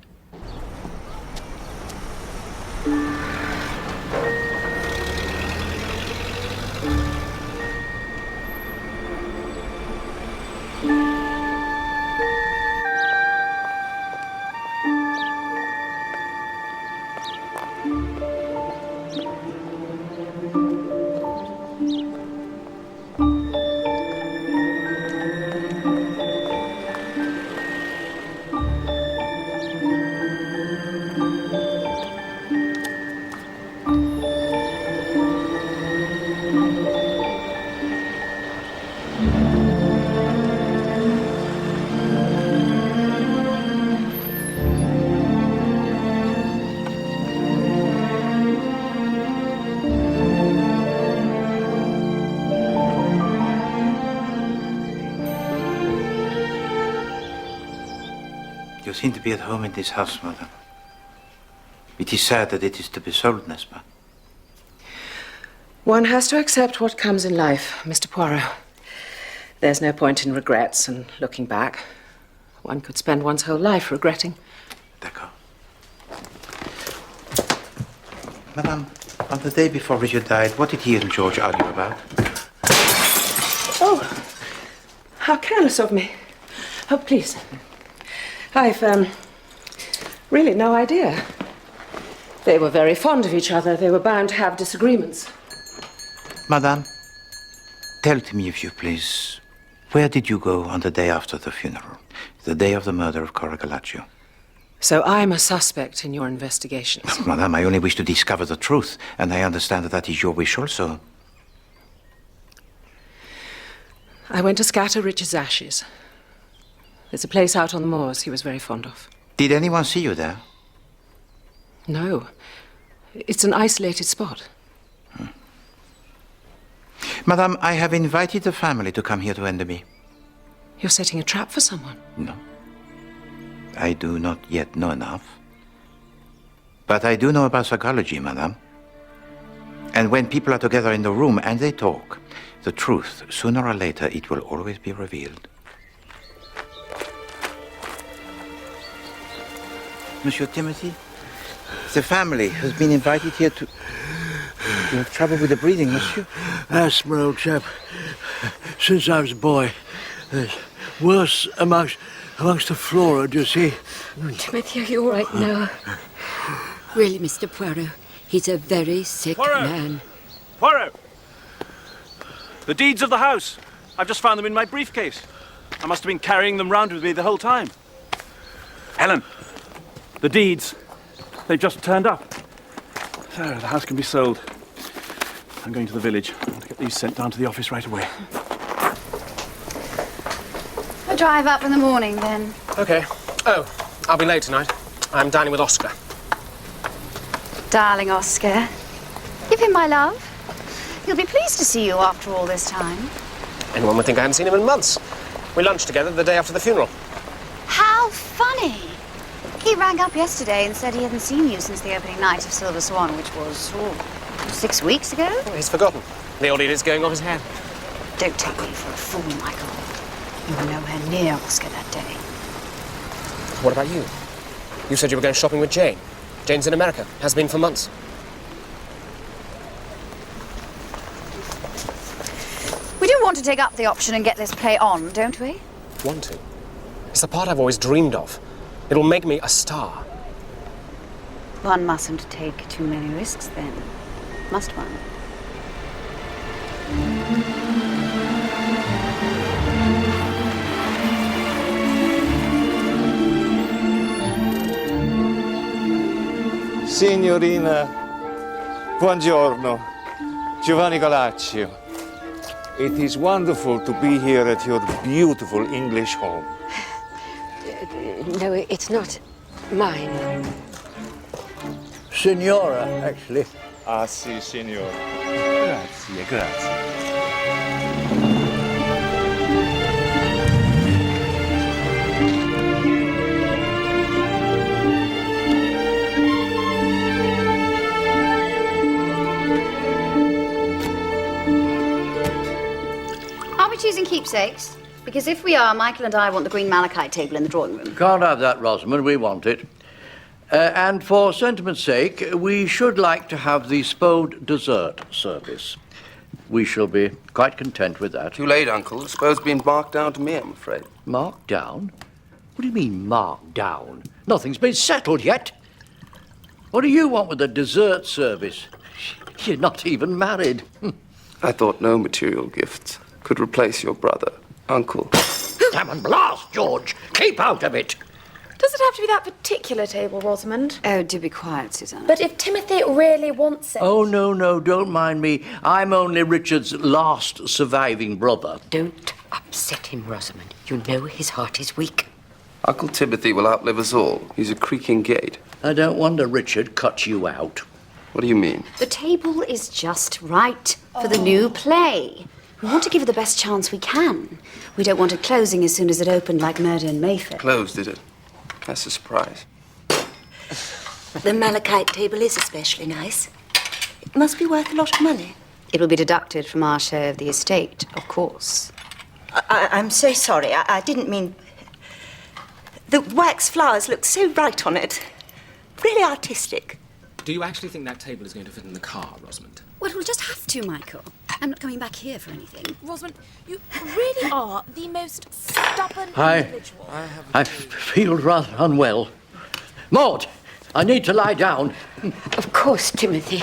You seem to be at home in this house, madam. It is sad that it is to be sold, n'est-ce pas? One has to accept what comes in life, Mr. Poirot. There's no point in regrets and looking back. One could spend one's whole life regretting. D'accord. Madame, on the day before Richard died, what did he and George argue about? Oh, how careless of me. Oh, please. I've, really no idea. They were very fond of each other. They were bound to have disagreements. Madame, tell to me, if you please, where did you go on the day after the funeral? The day of the murder of Cora Galaccio? So I'm a suspect in your investigations. Madame, I only wish to discover the truth, and I understand that that is your wish also. I went to scatter Richard's ashes. There's a place out on the moors he was very fond of. Did anyone see you there? No. It's an isolated spot. Madame, I have invited the family to come here to Enderby. You're setting a trap for someone. No. I do not yet know enough. But I do know about psychology, madame. And when people are together in the room and they talk, the truth, sooner or later, it will always be revealed. Monsieur Timothy, the family has been invited here to... You have trouble with the breathing, monsieur? Asthma, old chap. Since I was a boy. There's worse amongst the flora, do you see? Timothy, are you all right now? Really, Mr. Poirot, he's a very sick man. Poirot! The deeds of the house. I've just found them in my briefcase. I must have been carrying them round with me the whole time. Helen, the deeds. They've just turned up. So, the house can be sold. I'm going to the village. I want to get these sent down to the office right away. I'll drive up in the morning, then. Okay. Oh, I'll be late tonight. I'm dining with Oscar. Darling Oscar. Give him my love. He'll be pleased to see you after all this time. Anyone would think I hadn't seen him in months. We lunched together the day after the funeral. How funny! He rang up yesterday and said he hadn't seen you since the opening night of Silver Swan, which was 6 weeks ago. Oh, he's forgotten. The old idiot's going off his head. Don't take me for a fool, Michael. You were nowhere near Oscar that day. What about you? You said you were going shopping with Jane. Jane's in America. Has been for months. We do want to take up the option and get this play on, don't we? Want to? It's the part I've always dreamed of. It'll make me a star. One mustn't take too many risks, then. Must one? Signorina, buongiorno. Giovanni Galaccio. It is wonderful to be here at your beautiful English home. No, it's not mine. Signora, actually. Ah, sì, signore. Grazie, grazie. Are we choosing keepsakes? Because if we are, Michael and I want the green malachite table in the drawing room. Can't have that, Rosamond. We want it. And for sentiment's sake, we should like to have the Spode dessert service. We shall be quite content with that. Too late, Uncle. The Spode's been marked down to me, I'm afraid. Marked down? What do you mean, marked down? Nothing's been settled yet. What do you want with the dessert service? You're not even married. I thought no material gifts could replace your brother, Uncle. Damn and blast, George! Keep out of it! Does it have to be that particular table, Rosamond? Oh, do be quiet, Susanna. But if Timothy really wants it... Oh, no, don't mind me. I'm only Richard's last surviving brother. Don't upset him, Rosamond. You know his heart is weak. Uncle Timothy will outlive us all. He's a creaking gate. I don't wonder Richard cut you out. What do you mean? The table is just right for the new play. We want to give it the best chance we can. We don't want it closing as soon as it opened like Murder in Mayfair. Closed, did it? That's a surprise. The malachite table is especially nice. It must be worth a lot of money. It will be deducted from our share of the estate, of course. I'm so sorry. I didn't mean... The wax flowers look so right on it. Really artistic. Do you actually think that table is going to fit in the car, Rosamond? Well, we'll just have to, Michael. I'm not coming back here for anything. Rosamond, you really are the most stubborn I individual. feel rather unwell. Maud, I need to lie down. Of course, Timothy.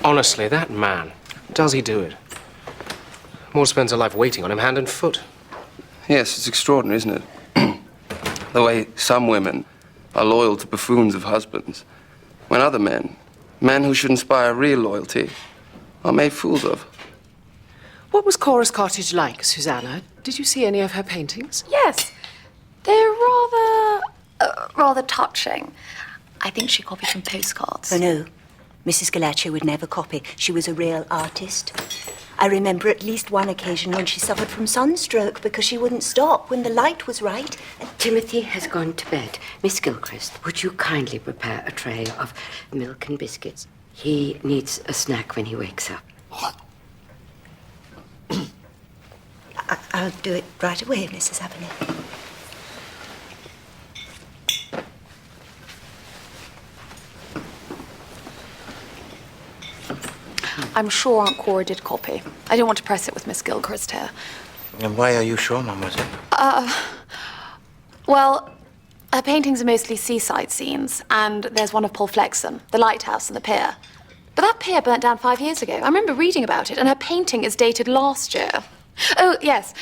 Honestly, that man, does he do it? Maud spends her life waiting on him hand and foot. Yes, it's extraordinary, isn't it? The way some women are loyal to buffoons of husbands, when other men who should inspire real loyalty, are made fools of. What was Cora's cottage like, Susanna? Did you see any of her paintings? Yes, they're rather touching. I think she copied from postcards. Oh, no. Mrs. Galaccio would never copy. She was a real artist. I remember at least one occasion when she suffered from sunstroke because she wouldn't stop when the light was right. Timothy has gone to bed. Miss Gilchrist, would you kindly prepare a tray of milk and biscuits? He needs a snack when he wakes up. I'll do it right away, Mrs. Abernethy. I'm sure Aunt Cora did copy. I don't want to press it with Miss Gilchrist here. And why are you sure, Mademoiselle? Well, Her paintings are mostly seaside scenes, and there's one of Paul Flexon, the lighthouse and the pier. But that pier burnt down 5 years ago. I remember reading about it, and her painting is dated last year. Oh, yes.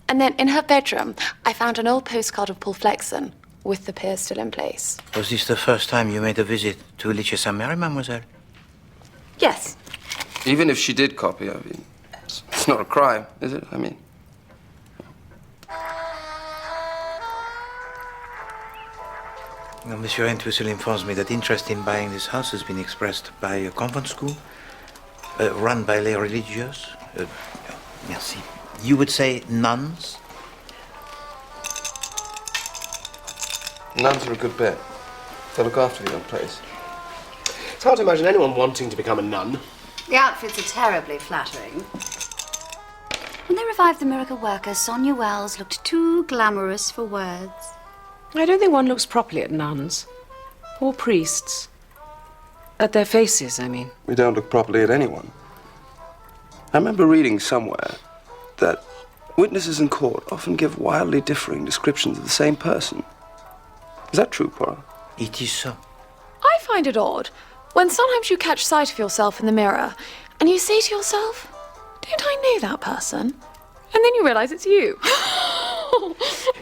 And then in her bedroom, I found an old postcard of Paul Flexon with the pier still in place. Was this the first time you made a visit to Lycia St. Mary, mademoiselle? Yes. Even if she did copy, I mean, it's not a crime, is it? I mean... Well, Monsieur Entwistle informs me that interest in buying this house has been expressed by a convent school run by les religieuses. Merci. You would say nuns? Nuns are a good bet. They'll look after the old place. It's hard to imagine anyone wanting to become a nun. The outfits are terribly flattering. When they revived the miracle worker, Sonia Wells looked too glamorous for words. I don't think one looks properly at nuns. Or priests. At their faces, I mean. We don't look properly at anyone. I remember reading somewhere that witnesses in court often give wildly differing descriptions of the same person. Is that true, Poirot? It is so. I find it odd when sometimes you catch sight of yourself in the mirror and you say to yourself, don't I know that person? And then you realise it's you.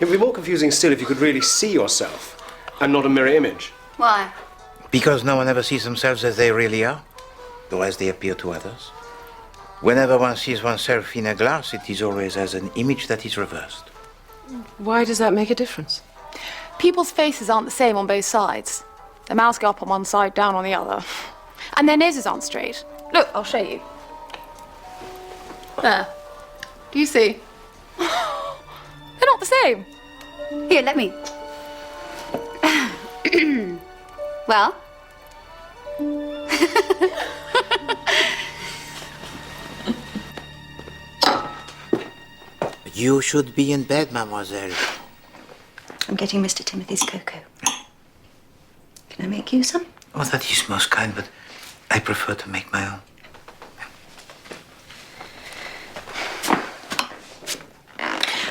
It would be more confusing still if you could really see yourself and not a mirror image. Why? Because no one ever sees themselves as they really are, or as they appear to others. Whenever one sees oneself in a glass, it is always as an image that is reversed. Why does that make a difference? People's faces aren't the same on both sides. Their mouths go up on one side, down on the other. And their noses aren't straight. Look, I'll show you. There. Do you see? They're not the same. Here, let me. Well? You should be in bed, mademoiselle. I'm getting Mr. Timothy's cocoa. Can I make you some? Oh, that is most kind, but I prefer to make my own.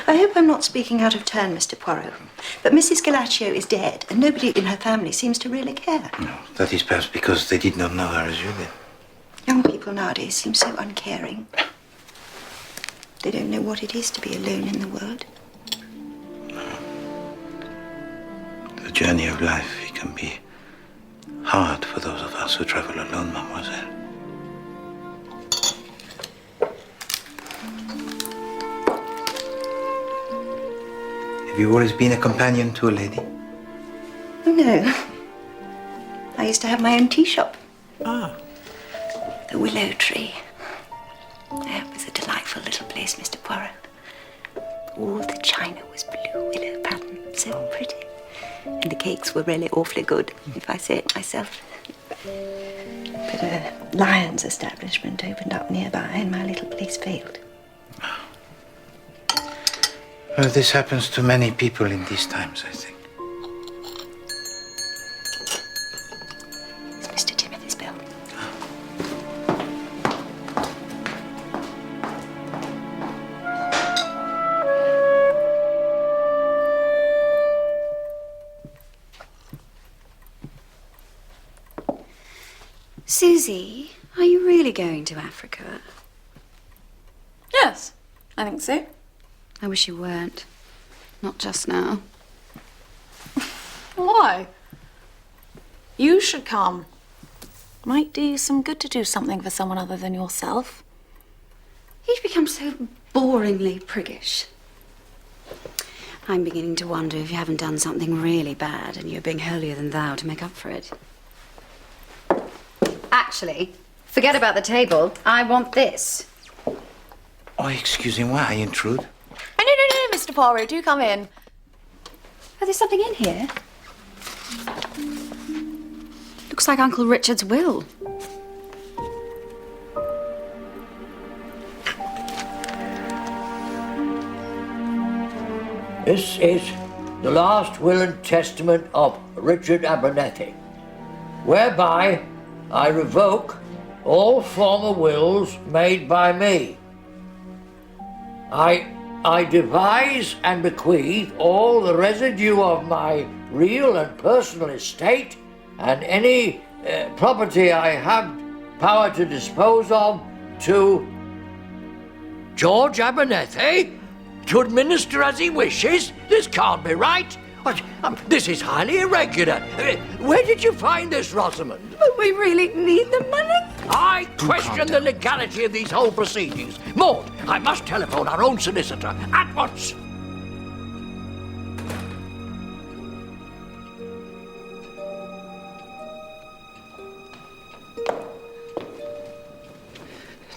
I hope I'm not speaking out of turn, Mr. Poirot, but Mrs. Galaccio is dead, and nobody in her family seems to really care. No, that is perhaps because they did not know her as you did. Young people nowadays seem so uncaring. They don't know what it is to be alone in the world. The journey of life, it can be hard for those of us who travel alone, mademoiselle. Have you always been a companion to a lady? Oh, no. I used to have my own tea shop. Ah. The Willow Tree. It was a delightful little place, Mr. Poirot. All the china was blue willow pattern, so pretty. And the cakes were really awfully good, if I say it myself. But a Lyons establishment opened up nearby and my little place failed. Well, this happens to many people in these times, I think. It's Mr. Timothy's bill. Susie, are you really going to Africa? Yes, I think so. I wish you weren't. Not just now. Why? You should come. Might do you some good to do something for someone other than yourself. You've become so boringly priggish. I'm beginning to wonder if you haven't done something really bad and you're being holier than thou to make up for it. Actually, forget about the table. I want this. Oh, excuse me, why I intrude? No, Mr. Poirot, do come in. Oh, there's something in here. Looks like Uncle Richard's will. This is the last will and testament of Richard Abernethy, whereby I revoke all former wills made by me. I devise and bequeath all the residue of my real and personal estate and any property I have power to dispose of to George Abernethy to administer as he wishes? This can't be right. This is highly irregular. Where did you find this, Rosamond? But we really need the money. I question the legality of these whole proceedings. Maud, I must telephone our own solicitor at once.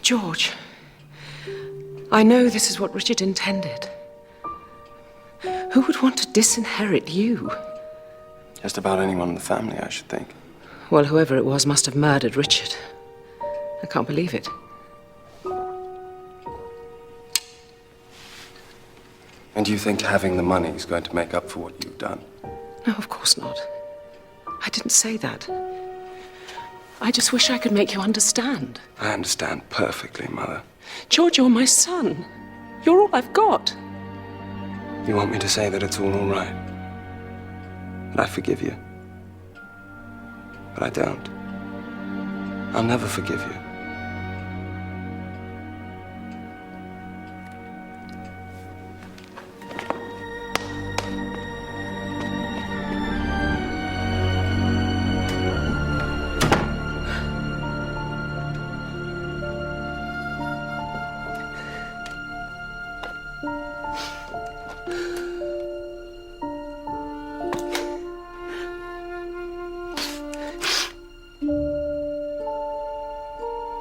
George, I know this is what Richard intended. Who would want to disinherit you? Just about anyone in the family, I should think. Well, whoever it was must have murdered Richard. I can't believe it. And you think having the money is going to make up for what you've done? No, of course not. I didn't say that. I just wish I could make you understand. I understand perfectly, Mother. George, you're my son. You're all I've got. You want me to say that it's all right? That I forgive you? But I don't. I'll never forgive you.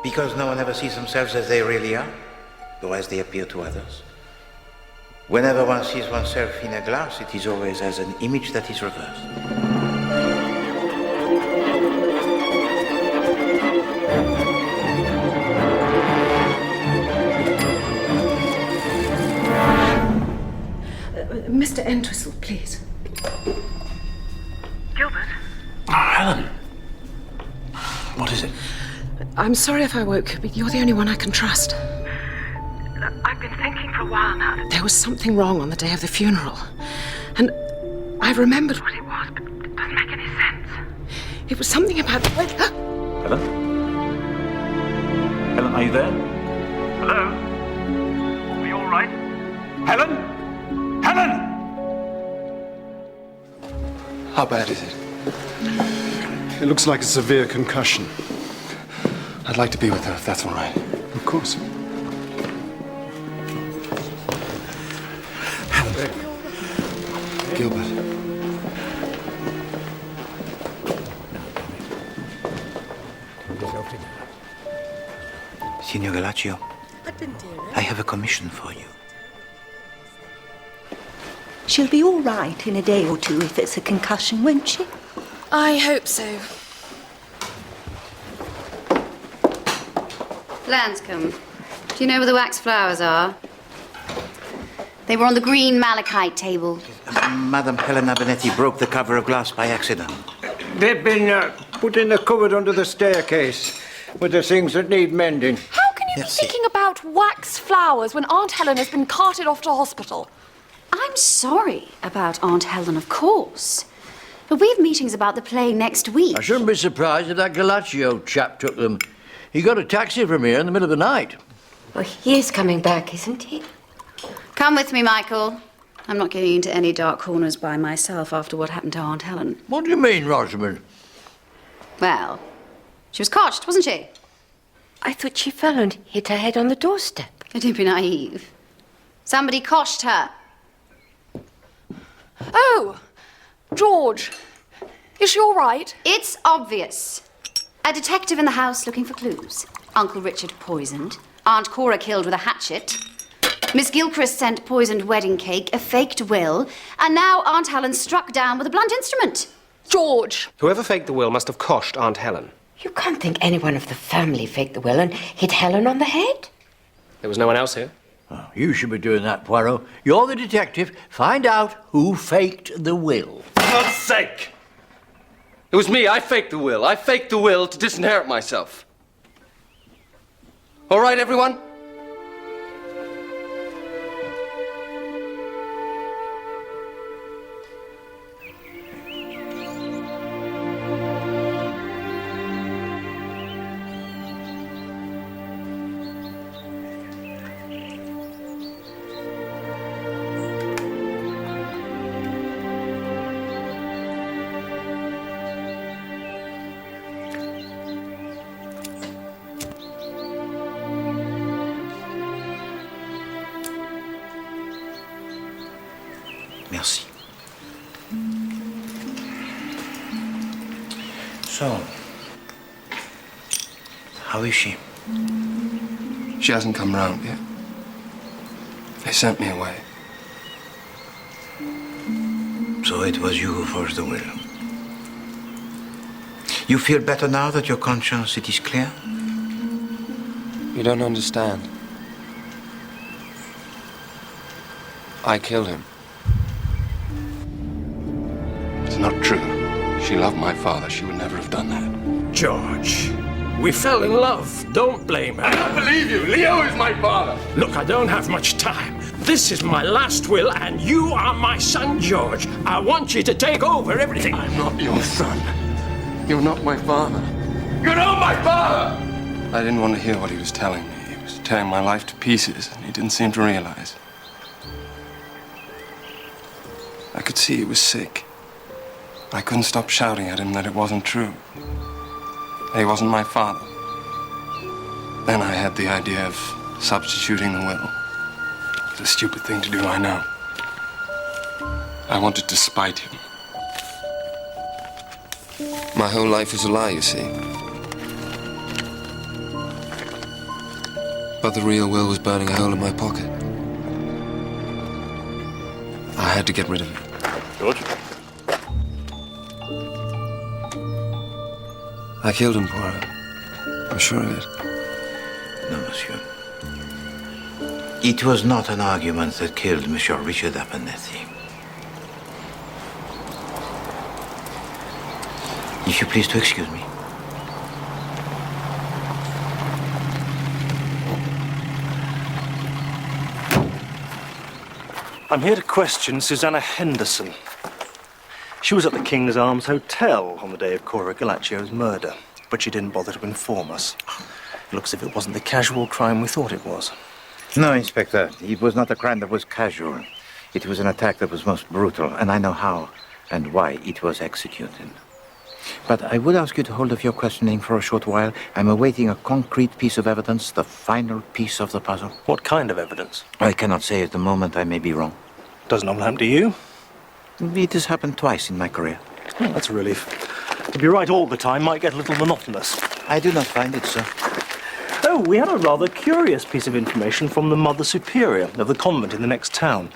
Because no one ever sees themselves as they really are, or as they appear to others. Whenever one sees oneself in a glass, it is always as an image that is reversed. Mr. Entwistle, please. Gilbert? Oh, Helen. What is it? I'm sorry if I woke you, but you're the only one I can trust. I've been thinking for a while now. There was something wrong on the day of the funeral. And I remembered What it was, but it doesn't make any sense. it was something about... Helen? Helen, are you there? Hello? Are you all right? Helen? Helen! How bad is it? It looks like a severe concussion. I'd like to be with her, if that's all right. Of course. Gilbert. Signor Galaccio, I have a commission for you. She'll be all right in a day or two if it's a concussion, won't she? I hope so. Lanscombe, do you know where the wax flowers are? They were on the green malachite table. Madame Helen Abernethy broke the cover of glass by accident. They've been put in a cupboard under the staircase with the things that need mending. How can you be thinking about wax flowers when Aunt Helen has been carted off to hospital? I'm sorry about Aunt Helen, of course. But we have meetings about the play next week. I shouldn't be surprised if that Galaccio chap took them. He got a taxi from here in the middle of the night. Well, he is coming back, isn't he? Come with me, Michael. I'm not getting into any dark corners by myself after what happened to Aunt Helen. What do you mean, Rosamond? Well, she was cotched, wasn't she? I thought she fell and hit her head on the doorstep. Don't be naive. Somebody cotched her. Oh, George. Is she all right? It's obvious. A detective in the house looking for clues. Uncle Richard poisoned. Aunt Cora killed with a hatchet. Miss Gilchrist sent poisoned wedding cake, a faked will, and now Aunt Helen struck down with a blunt instrument. George! Whoever faked the will must have coshed Aunt Helen. You can't think anyone of the family faked the will and hit Helen on the head? There was no one else here. Oh, you should be doing that, Poirot. You're the detective. Find out who faked the will. For God's sake! It was me. I faked the will. I faked the will to disinherit myself. All right, everyone? Merci. So, how is she? She hasn't come round yet. They sent me away. So it was you who forged the will. You feel better now that your conscience it is clear? You don't understand. I killed him. It's not true. She loved my father. She would never have done that. George, we fell in love. Don't blame her. I don't believe you. Leo is my father. Look, I don't have much time. This is my last will, and you are my son, George. I want you to take over everything. I'm not your son. You're not my father. You're not my father! I didn't want to hear what he was telling me. He was tearing my life to pieces, and he didn't seem to realize. I could see he was sick. I couldn't stop shouting at him that it wasn't true. That he wasn't my father. Then I had the idea of substituting the will. It's a stupid thing to do, I know. I wanted to spite him. My whole life was a lie, you see. But the real will was burning a hole in my pocket. I had to get rid of it. George? I killed him, Poirot. I'm sure of it. No, monsieur. It was not an argument that killed Monsieur Richard Abernethy. If you please to excuse me. I'm here to question Susanna Henderson. She was at the King's Arms Hotel on the day of Cora Galaccio's murder, but she didn't bother to inform us. It looks as if it wasn't the casual crime we thought it was. No, Inspector. It was not a crime that was casual. It was an attack that was most brutal, and I know how and why it was executed. But I would ask you to hold off your questioning for a short while. I'm awaiting a concrete piece of evidence, the final piece of the puzzle. What kind of evidence? I cannot say at the moment. I may be wrong. Doesn't often happen to you? It has happened twice in my career. Oh, that's a relief. To be right all the time might get a little monotonous. I do not find it, sir. Oh, we had a rather curious piece of information from the Mother Superior of the convent in the next town.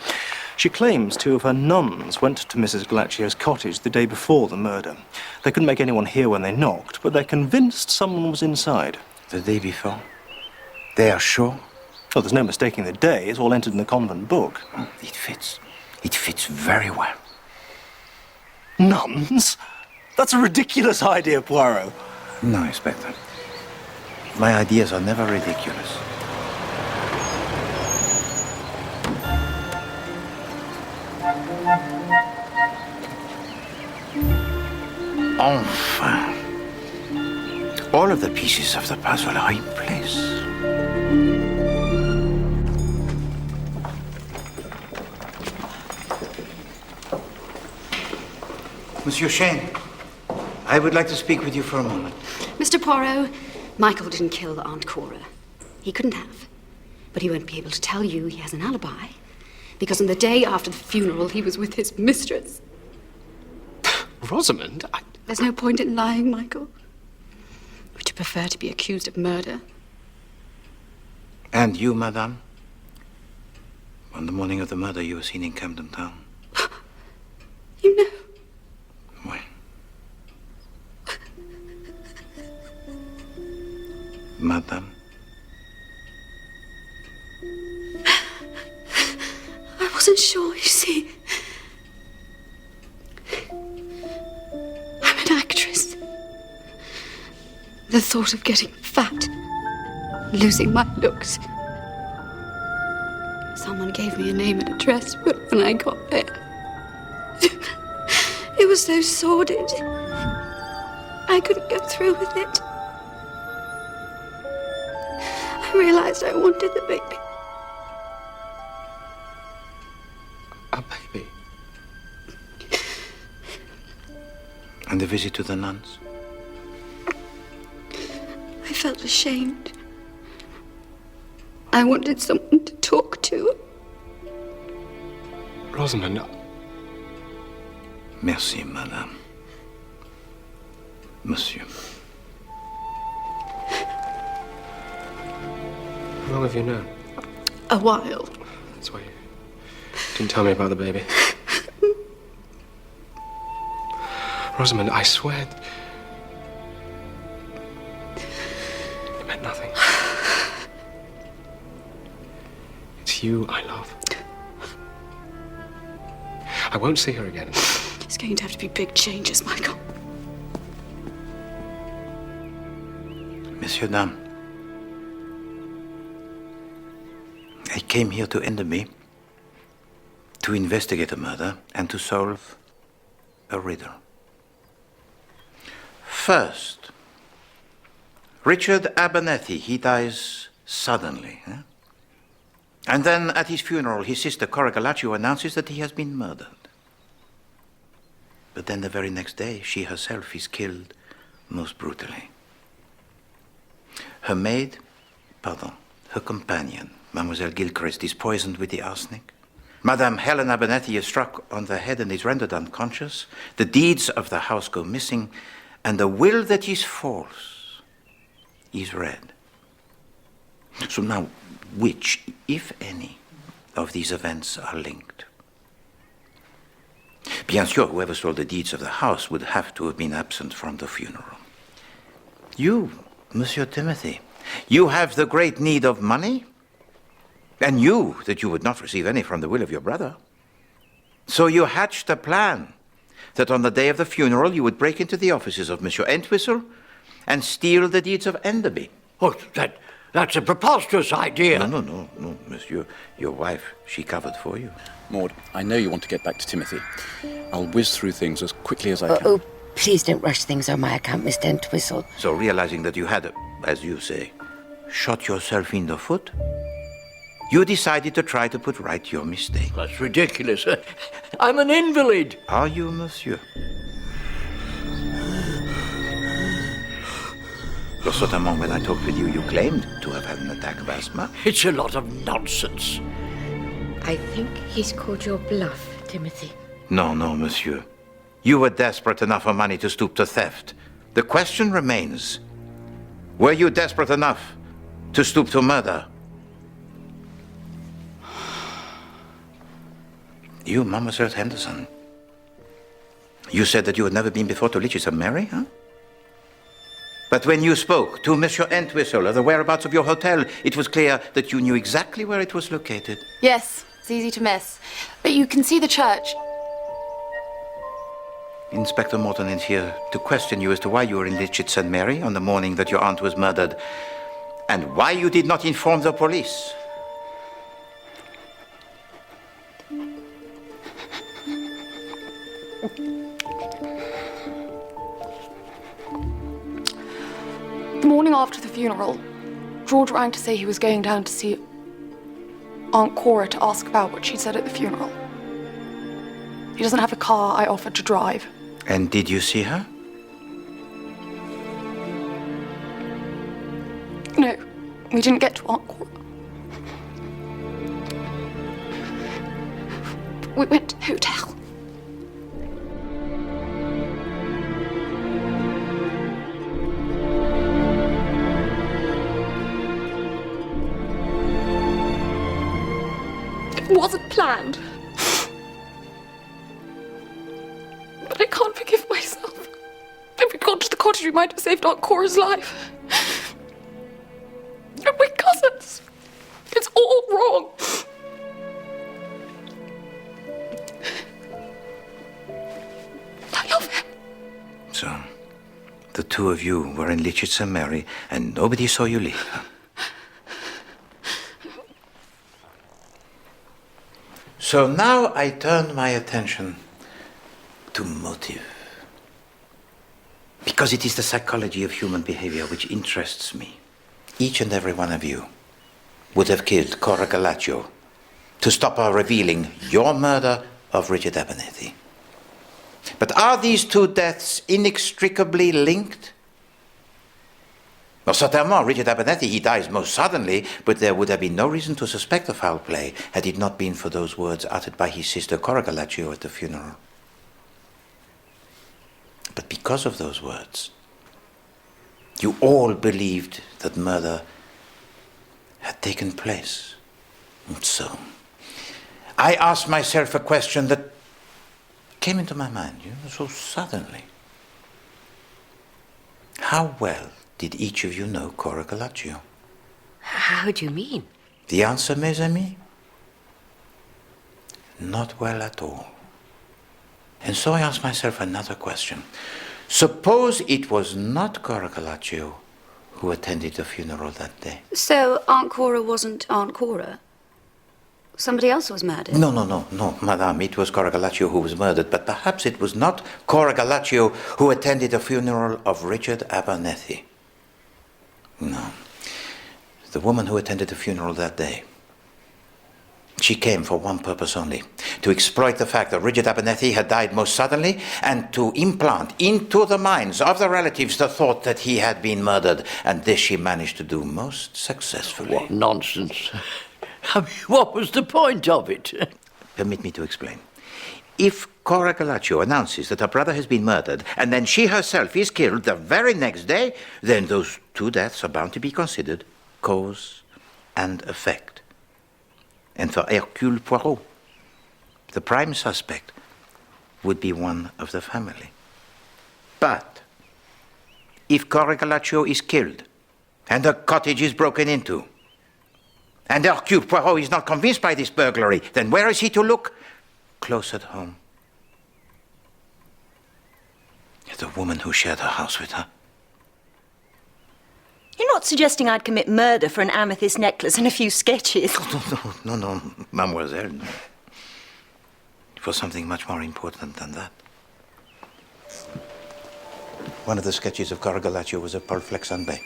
She claims 2 of her nuns went to Mrs. Galaccio's cottage the day before the murder. They couldn't make anyone hear when they knocked, but they're convinced someone was inside. The day before? They are sure? Oh, there's no mistaking the day. It's all entered in the convent book. It fits. It fits very well. Nuns? That's a ridiculous idea, Poirot. No, Inspector. My ideas are never ridiculous. Enfin. All of the pieces of the puzzle are in place. Monsieur Shane, I would like to speak with you for a moment. Mr. Poirot, Michael didn't kill Aunt Cora. He couldn't have. But he won't be able to tell you he has an alibi. Because on the day after the funeral, he was with his mistress. Rosamond? There's no point in lying, Michael. Would you prefer to be accused of murder? And you, madame? On the morning of the murder, you were seen in Camden Town. You know. Why? Madame? I wasn't sure, you see. I'm an actress. The thought of getting fat, losing my looks. Someone gave me a name and address, but when I got there, it was so sordid. I couldn't go through with it. I realized I wanted the baby. A baby? And the visit to the nuns? I felt ashamed. I wanted someone to talk to. Rosamond, Merci, madame. Monsieur. How long have you known? A while. That's why you didn't tell me about the baby. Rosamond, I swear... It meant nothing. It's you I love. I won't see her again. It's going to have to be big changes, Michael. Monsieur, dame. I came here to Enderby to investigate a murder and to solve a riddle. First, Richard Abernethy, he dies suddenly. And then at his funeral, his sister Cora Galaccio announces that he has been murdered. But then the very next day, she herself is killed most brutally. Her maid, her companion, Mademoiselle Gilchrist, is poisoned with the arsenic. Madame Helen Abernethy is struck on the head and is rendered unconscious. The deeds of the house go missing, and the will that is false is read. So now, which, if any, of these events are linked? Bien sûr, whoever stole the deeds of the house would have to have been absent from the funeral. You, Monsieur Timothy, you have the great need of money, and you that you would not receive any from the will of your brother. So you hatched a plan that on the day of the funeral you would break into the offices of Monsieur Entwistle and steal the deeds of Enderby. Oh, that's a preposterous idea. No, monsieur. Your wife, she covered for you. Maud, I know you want to get back to Timothy. I'll whiz through things as quickly as I can. Oh, please don't rush things on my account, Mr. Entwistle. So realizing that you had, as you say, shot yourself in the foot, you decided to try to put right your mistake. That's ridiculous. I'm an invalid. Are you, monsieur? Certainly, when I talked with you, you claimed to have had an attack of asthma. It's a lot of nonsense. I think he's called your bluff, Timothy. No, monsieur. You were desperate enough for money to stoop to theft. The question remains, were you desperate enough to stoop to murder? You, Mademoiselle Henderson. You said that you had never been before to Litchfield St. Mary, huh? But when you spoke to Monsieur Entwistle of the whereabouts of your hotel, it was clear that you knew exactly where it was located. Yes, it's easy to miss. But you can see the church. Inspector Morton is here to question you as to why you were in Litchfield St. Mary on the morning that your aunt was murdered, and why you did not inform the police. The morning after the funeral, George rang to say he was going down to see Aunt Cora to ask about what she'd said at the funeral. He doesn't have a car. I offered to drive. And did you see her? No, we didn't get to Aunt Cora. We went to the hotel. It wasn't planned. But I can't forgive myself. If we'd gone to the cottage, we might have saved Aunt Cora's life. And we're cousins. It's all wrong. I love him. So, the two of you were in Litchfield St. Mary, and nobody saw you leave. So now I turn my attention to motive. Because it is the psychology of human behavior which interests me. Each and every one of you would have killed Cora Galaccio to stop her revealing your murder of Richard Abernethy. But are these two deaths inextricably linked? Well, certainly, Richard Abernethy, he dies most suddenly, but there would have been no reason to suspect of foul play had it not been for those words uttered by his sister Cora Galaccio at the funeral. But because of those words, you all believed that murder had taken place. And so, I asked myself a question that came into my mind, so suddenly. How well did each of you know Cora Galaccio? How do you mean? The answer, mes amis? Not well at all. And so I asked myself another question. Suppose it was not Cora Galaccio who attended the funeral that day. So Aunt Cora wasn't Aunt Cora? Somebody else was murdered? No, madame. It was Cora Galaccio who was murdered, but perhaps it was not Cora Galaccio who attended the funeral of Richard Abernethy. No. The woman who attended the funeral that day, she came for one purpose only, to exploit the fact that Richard Abernethy had died most suddenly and to implant into the minds of the relatives the thought that he had been murdered. And this she managed to do most successfully. What nonsense. I mean, what was the point of it? Permit me to explain. If Cora Galaccio announces that her brother has been murdered and then she herself is killed the very next day, then those two deaths are bound to be considered cause and effect. And for Hercule Poirot, the prime suspect would be one of the family. But if Cora Galaccio is killed and her cottage is broken into, and Hercule Poirot is not convinced by this burglary, then where is he to look? Close at home. At the woman who shared her house with her. You're not suggesting I'd commit murder for an amethyst necklace and a few sketches? No, mademoiselle. No. It was something much more important than that. One of the sketches of Cora Galaccio was of Paul Flexanbe.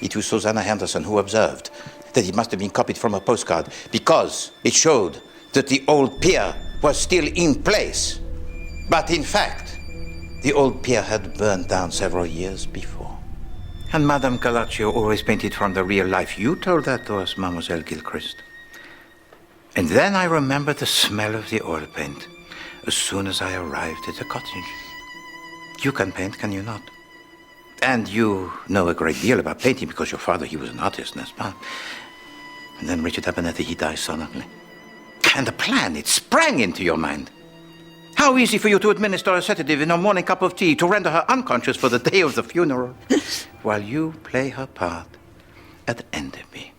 It was Susanna Henderson who observed that it must have been copied from a postcard because it showed that the old pier was still in place. But in fact, the old pier had burned down several years before. And Madame Galaccio always painted from the real life. You told that to us, Mademoiselle Gilchrist. And then I remembered the smell of the oil paint as soon as I arrived at the cottage. You can paint, can you not? And you know a great deal about painting because your father, he was an artist, n'est-ce pas? And then Richard Abernethy, he dies suddenly. And the plan, it sprang into your mind. How easy for you to administer a sedative in a morning cup of tea to render her unconscious for the day of the funeral, while you play her part at Enderby.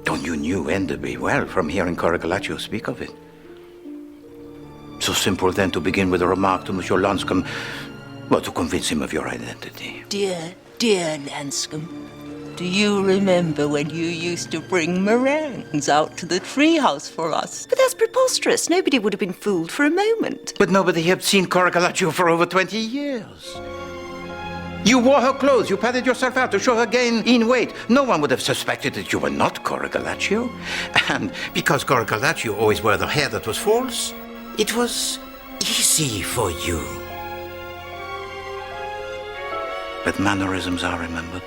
Oh, you knew Enderby well from hearing Cora Galaccio speak of it. So simple then to begin with a remark to Monsieur Lanscombe, well, to convince him of your identity. Dear Lanscombe, do you remember when you used to bring meringues out to the treehouse for us? But that's preposterous. Nobody would have been fooled for a moment. But nobody had seen Cora Galaccio for over 20 years. You wore her clothes, you padded yourself out to show her gain in weight. No one would have suspected that you were not Cora Galaccio. And because Cora Galaccio always wore the hair that was false, it was easy for you. But mannerisms are remembered.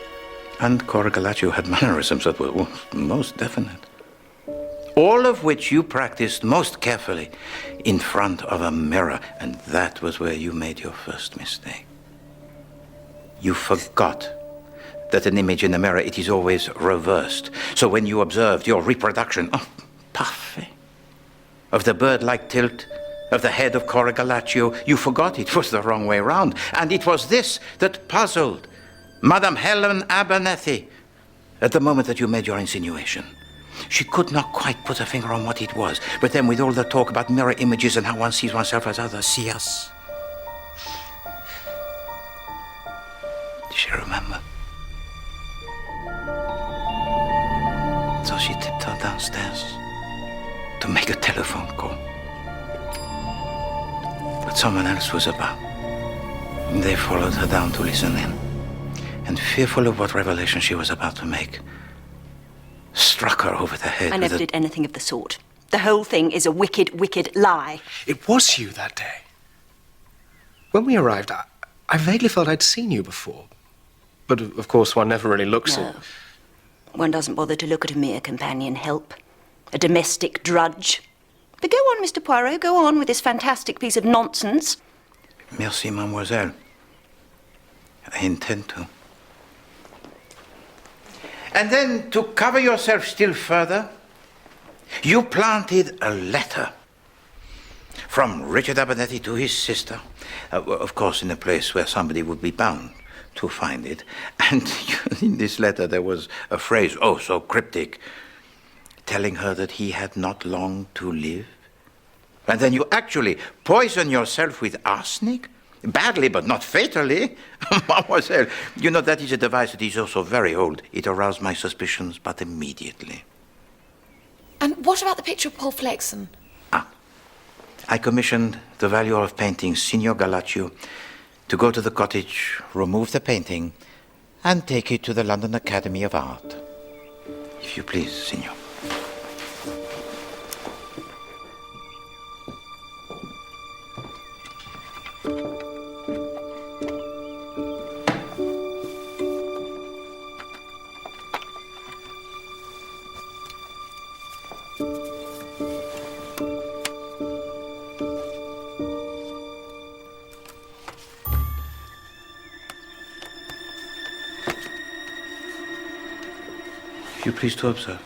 And Cora Galaccio had mannerisms that were most definite. All of which you practiced most carefully in front of a mirror. And that was where you made your first mistake. You forgot that an image in a mirror, it is always reversed. So when you observed your reproduction, parfait, of the bird-like tilt of the head of Cora Galaccio, you forgot it was the wrong way round. And it was this that puzzled Madame Helen Abernethy at the moment that you made your insinuation. She could not quite put her finger on what it was, but then with all the talk about mirror images and how one sees oneself as others see us, she remembered. So she tiptoed downstairs to make a telephone call. But someone else was about. And they followed her down to listen in. And fearful of what revelation she was about to make, struck her over the head. I never did anything of the sort. The whole thing is a wicked, wicked lie. It was you that day. When we arrived, I vaguely felt I'd seen you before. But, of course, one never really looks at... One doesn't bother to look at a mere companion help. A domestic drudge. But go on, Mr. Poirot, go on with this fantastic piece of nonsense. Merci, mademoiselle. I intend to. And then, to cover yourself still further, you planted a letter from Richard Abernethy to his sister, of course in a place where somebody would be bound to find it. And in this letter there was a phrase, oh so cryptic, telling her that he had not long to live. And then you actually poison yourself with arsenic? Badly, but not fatally. Mademoiselle, you know that is a device that is also very old. It aroused my suspicions, but immediately. And what about the picture of Paul Flexen? I commissioned the valuer of paintings, Signor Galaccio, to go to the cottage, remove the painting, and take it to the London Academy of Art. If you please, Signor. If you please to observe.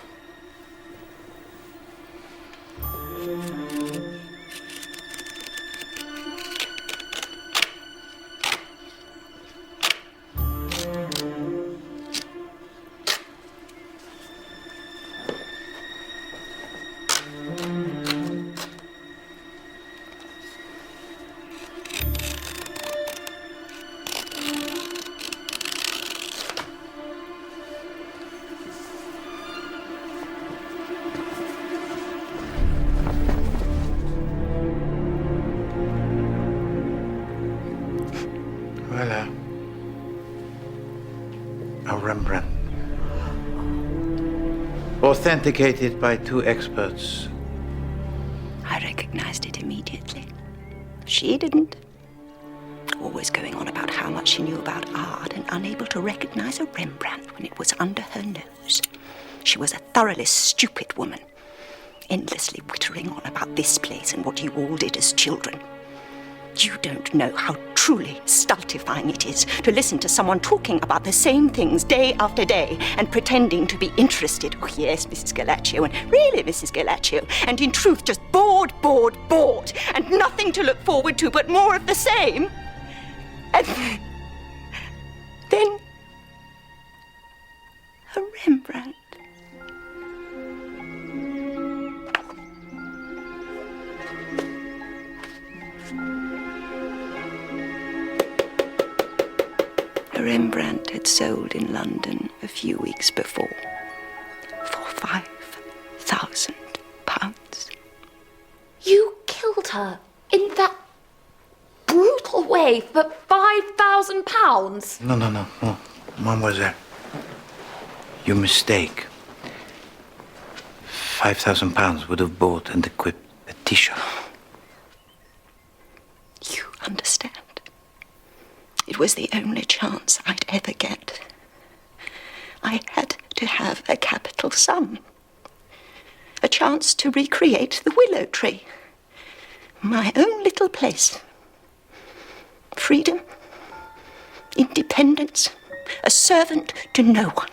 Voilà. A Rembrandt. Authenticated by 2 experts. I recognized it immediately. She didn't. Always going on about how much she knew about art and unable to recognize a Rembrandt when it was under her nose. She was a thoroughly stupid woman, endlessly wittering on about this place and what you all did as children. You don't know how truly stultifying it is to listen to someone talking about the same things day after day and pretending to be interested. Oh, yes, Mrs. Galaccio, and really, Mrs. Galaccio, and in truth just bored, and nothing to look forward to but more of the same. And then a Rembrandt. A Rembrandt had sold in London a few weeks before for £5,000. You killed her in that brutal way for £5,000? No, mademoiselle. You mistake. £5,000 would have bought and equipped a t-shirt. You understand? It was the only chance I'd ever get. I had to have a capital sum. A chance to recreate the willow tree. My own little place. Freedom. Independence. A servant to no one.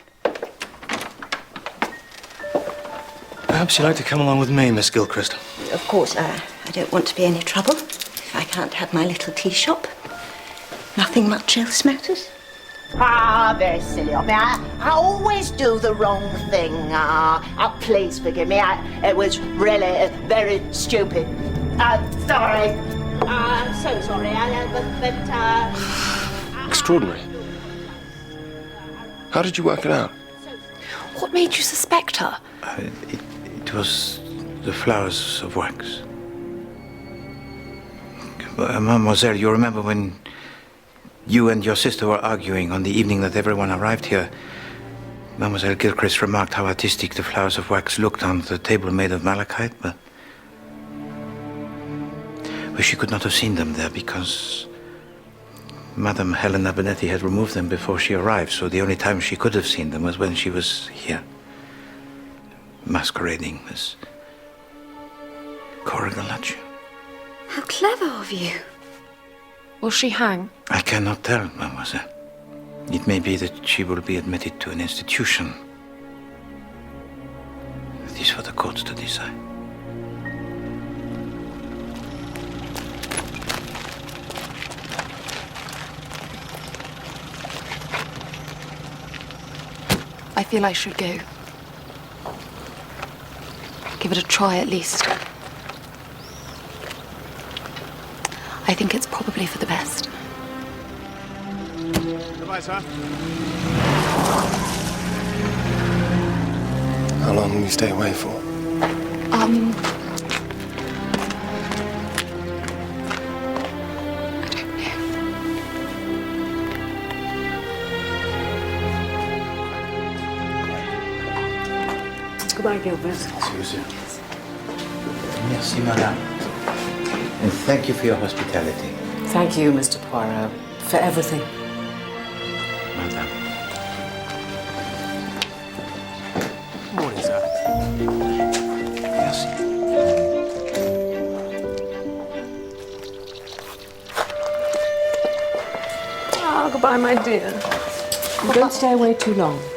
Perhaps you'd like to come along with me, Miss Gilchrist. Of course, I don't want to be any trouble. If I can't have my little tea shop, nothing much else matters. Very silly of me. I always do the wrong thing. Please forgive me. It was really very stupid. Sorry. I'm so sorry. Extraordinary. How did you work it out? What made you suspect her? It was the flowers of wax. Mademoiselle, you remember when you and your sister were arguing on the evening that everyone arrived here? Mademoiselle Gilchrist remarked how artistic the flowers of wax looked on the table made of malachite, but she could not have seen them there because Madame Helen Abernethy had removed them before she arrived, so the only time she could have seen them was when she was here, masquerading as Cora Galaccio. How clever of you. Will she hang? I cannot tell, mademoiselle. It may be that she will be admitted to an institution. It is for the courts to decide. I feel I should go. Give it a try at least. I think it's probably for the best. Goodbye, sir. How long will you stay away for? Goodbye, Gilbert. See you soon. Merci, madame. And thank you for your hospitality. Thank you, Mr. Poirot, for everything. Madame. Morning, sir. Merci. Oh, goodbye, my dear. Don't stay away too long.